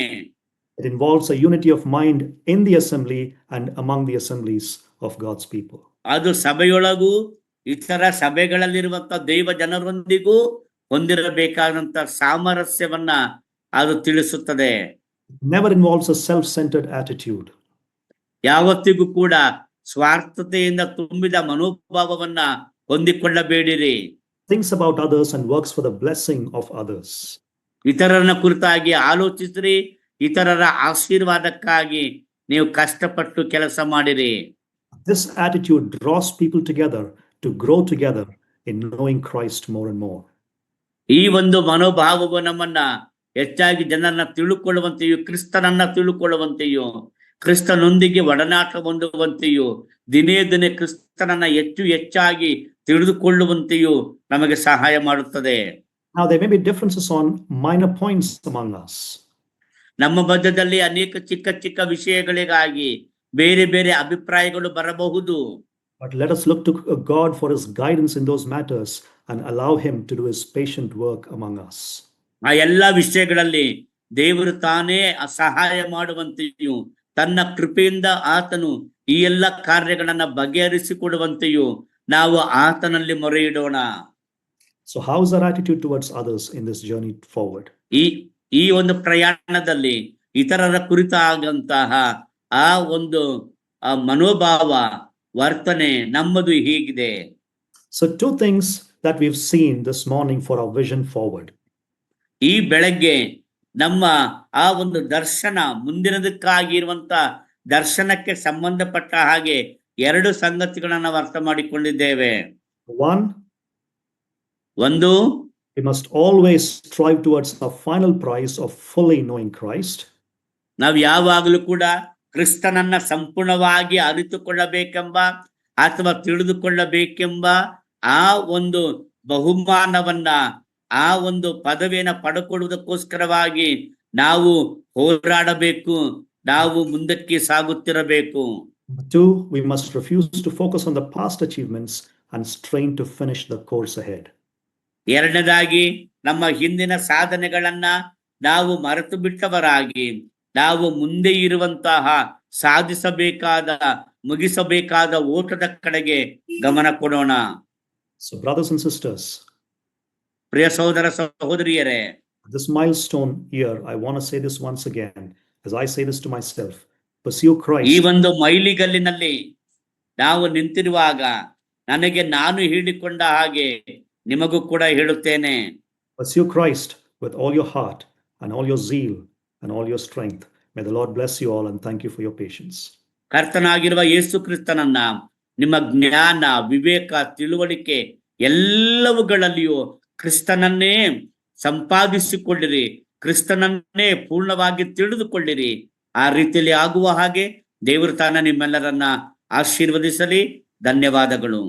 It involves a unity of mind in the assembly and among the assemblies of God's people. ಅದು ಸಭೆಯೊಳಗೂ ಇತರ ಸಭೆಗಳಲ್ಲಿರುವಂತ ದೈವ ಜನರೊಂದಿಗೂ ಹೊಂದಿರಬೇಕಾದಂತ ಸಾಮರಸ್ಯವನ್ನ ಅದು ತಿಳಿಸುತ್ತದೆ. It never involves a self-centered attitude. ಯಾವತ್ತಿಗೂ ಕೂಡ ಸ್ವಾರ್ಥತೆಯಿಂದ ತುಂಬಿದ ಮನೋಭಾವವನ್ನ ಹೊಂದಿಕೊಳ್ಳಬೇಡಿರಿ. Thinks about others and works for the blessing of others. ಇತರರನ್ನ ಕುರಿತಾಗಿ ಆಲೋಚಿಸಿರಿ, ಇತರರ ಆಶೀರ್ವಾದಕ್ಕಾಗಿ ನೀವು ಕಷ್ಟಪಟ್ಟು ಕೆಲಸ ಮಾಡಿರಿ. This attitude draws people together to grow together in knowing Christ more and more. ಈ ಒಂದು ಮನೋಭಾವವು ನಮ್ಮನ್ನ ಹೆಚ್ಚಾಗಿ ಜನರನ್ನ ತಿಳುಕೊಳ್ಳುವಂತೆಯೂ, ಕ್ರಿಸ್ತನನ್ನ ತಿಳುಕೊಳ್ಳುವಂತೆಯೂ, ಕ್ರಿಸ್ತನೊಂದಿಗೆ ಒಡನಾಟ ಹೊಂದುವಂತೆಯೂ, ದಿನೇ ದಿನೇ ಕ್ರಿಸ್ತನನ್ನ ಹೆಚ್ಚು ಹೆಚ್ಚಾಗಿ ತಿಳಿದುಕೊಳ್ಳುವಂತೆಯೂ ನಮಗೆ ಸಹಾಯ ಮಾಡುತ್ತದೆ. Now there may be differences on minor points among us. ನಮ್ಮ ಮಧ್ಯದಲ್ಲಿ ಅನೇಕ ಚಿಕ್ಕ ಚಿಕ್ಕ ವಿಷಯಗಳಿಗಾಗಿ ಬೇರೆ ಬೇರೆ ಅಭಿಪ್ರಾಯಗಳು ಬರಬಹುದು. But let us look to God for his guidance in those matters and allow him to do his patient work among us. ಆ ಎಲ್ಲಾ ವಿಷಯಗಳಲ್ಲಿ ದೇವರು ತಾನೇ ಸಹಾಯ ಮಾಡುವಂತೆಯೂ, ತನ್ನ ಕೃಪೆಯಿಂದ ಆತನು ಈ ಎಲ್ಲ ಕಾರ್ಯಗಳನ್ನ ಬಗೆಹರಿಸಿಕೊಡುವಂತೆಯೂ ನಾವು ಆತನಲ್ಲಿ ಮೊರೆ ಇಡೋಣ. So how is our attitude towards others in this journey forward? ಈ ಒಂದು ಪ್ರಯಾಣದಲ್ಲಿ ಇತರರ ಕುರಿತಾದಂತಹ ಆ ಒಂದು ಮನೋಭಾವ, ವರ್ತನೆ ನಮ್ಮದು ಹೀಗಿದೆ. So two things that we've seen this morning for our vision forward. ಈ ಬೆಳಗ್ಗೆ ನಮ್ಮ ಆ ಒಂದು ದರ್ಶನ, ಮುಂದಿನದಕ್ಕಾಗಿರುವಂತ ದರ್ಶನಕ್ಕೆ ಸಂಬಂಧಪಟ್ಟ ಹಾಗೆ ಎರಡು ಸಂಗತಿಗಳನ್ನ ನಾವು ಅರ್ಥ ಮಾಡಿಕೊಂಡಿದ್ದೇವೆ. ಒಂದು, we must always strive towards the final prize of fully knowing Christ. ನಾವು ಯಾವಾಗಲೂ ಕೂಡ ಕ್ರಿಸ್ತನನ್ನ ಸಂಪೂರ್ಣವಾಗಿ ಅರಿತುಕೊಳ್ಳಬೇಕೆಂಬ ಅಥವಾ ತಿಳಿದುಕೊಳ್ಳಬೇಕೆಂಬ ಆ ಒಂದು ಬಹುಮಾನವನ್ನ, ಆ ಒಂದು ಪದವಿಯನ್ನ ಪಡೆದುಕೊಳ್ಳುವುದಕ್ಕೋಸ್ಕರವಾಗಿ ನಾವು ಹೋರಾಡಬೇಕು, ನಾವು ಮುಂದಕ್ಕೆ ಸಾಗುತ್ತಿರಬೇಕು. Two, we must refuse to focus on the past achievements and strain to finish the course ahead. ಎರಡನೇದಾಗಿ, ನಮ್ಮ ಹಿಂದಿನ ಸಾಧನೆಗಳನ್ನ ನಾವು ಮರೆತು ಬಿಟ್ಟವರಾಗಿ ನಾವು ಮುಂದೆ ಇರುವಂತಹ ಸಾಧಿಸಬೇಕಾದ, ಮುಗಿಸಬೇಕಾದ ಓಟದ ಕಡೆಗೆ ಗಮನ ಕೊಡೋಣ. So brothers and sisters, ಪ್ರಿಯ ಸಹೋದರ ಸಹೋದರಿಯರೇ, this milestone year, I want to say this once again, as I say this to myself, pursue Christ. ಈ ಒಂದು ಮೈಲಿಗಲ್ಲಿನಲ್ಲಿ ನಾವು ನಿಂತಿರುವಾಗ ನನಗೆ ನಾನು ಹೇಳಿಕೊಂಡ ಹಾಗೆ ನಿಮಗೂ ಕೂಡ ಹೇಳುತ್ತೇನೆ. Pursue Christ with all your heart and all your zeal and all your strength. May the Lord bless you all and thank you for your patience. ಕರ್ತನಾಗಿರುವ ಯೇಸು ಕ್ರಿಸ್ತನನ್ನ ನಿಮ್ಮ ಜ್ಞಾನ, ವಿವೇಕ, ತಿಳುವಳಿಕೆ ಎಲ್ಲವುಗಳಲ್ಲಿಯೂ ಕ್ರಿಸ್ತನನ್ನೇ ಸಂಪಾದಿಸಿಕೊಳ್ಳಿರಿ, ಕ್ರಿಸ್ತನನ್ನೇ ಪೂರ್ಣವಾಗಿ ತಿಳಿದುಕೊಳ್ಳಿರಿ. ಆ ರೀತಿಯಲ್ಲಿ ಆಗುವ ಹಾಗೆ ದೇವರು ತಾನ ನಿಮ್ಮೆಲ್ಲರನ್ನ ಆಶೀರ್ವದಿಸಲಿ. ಧನ್ಯವಾದಗಳು.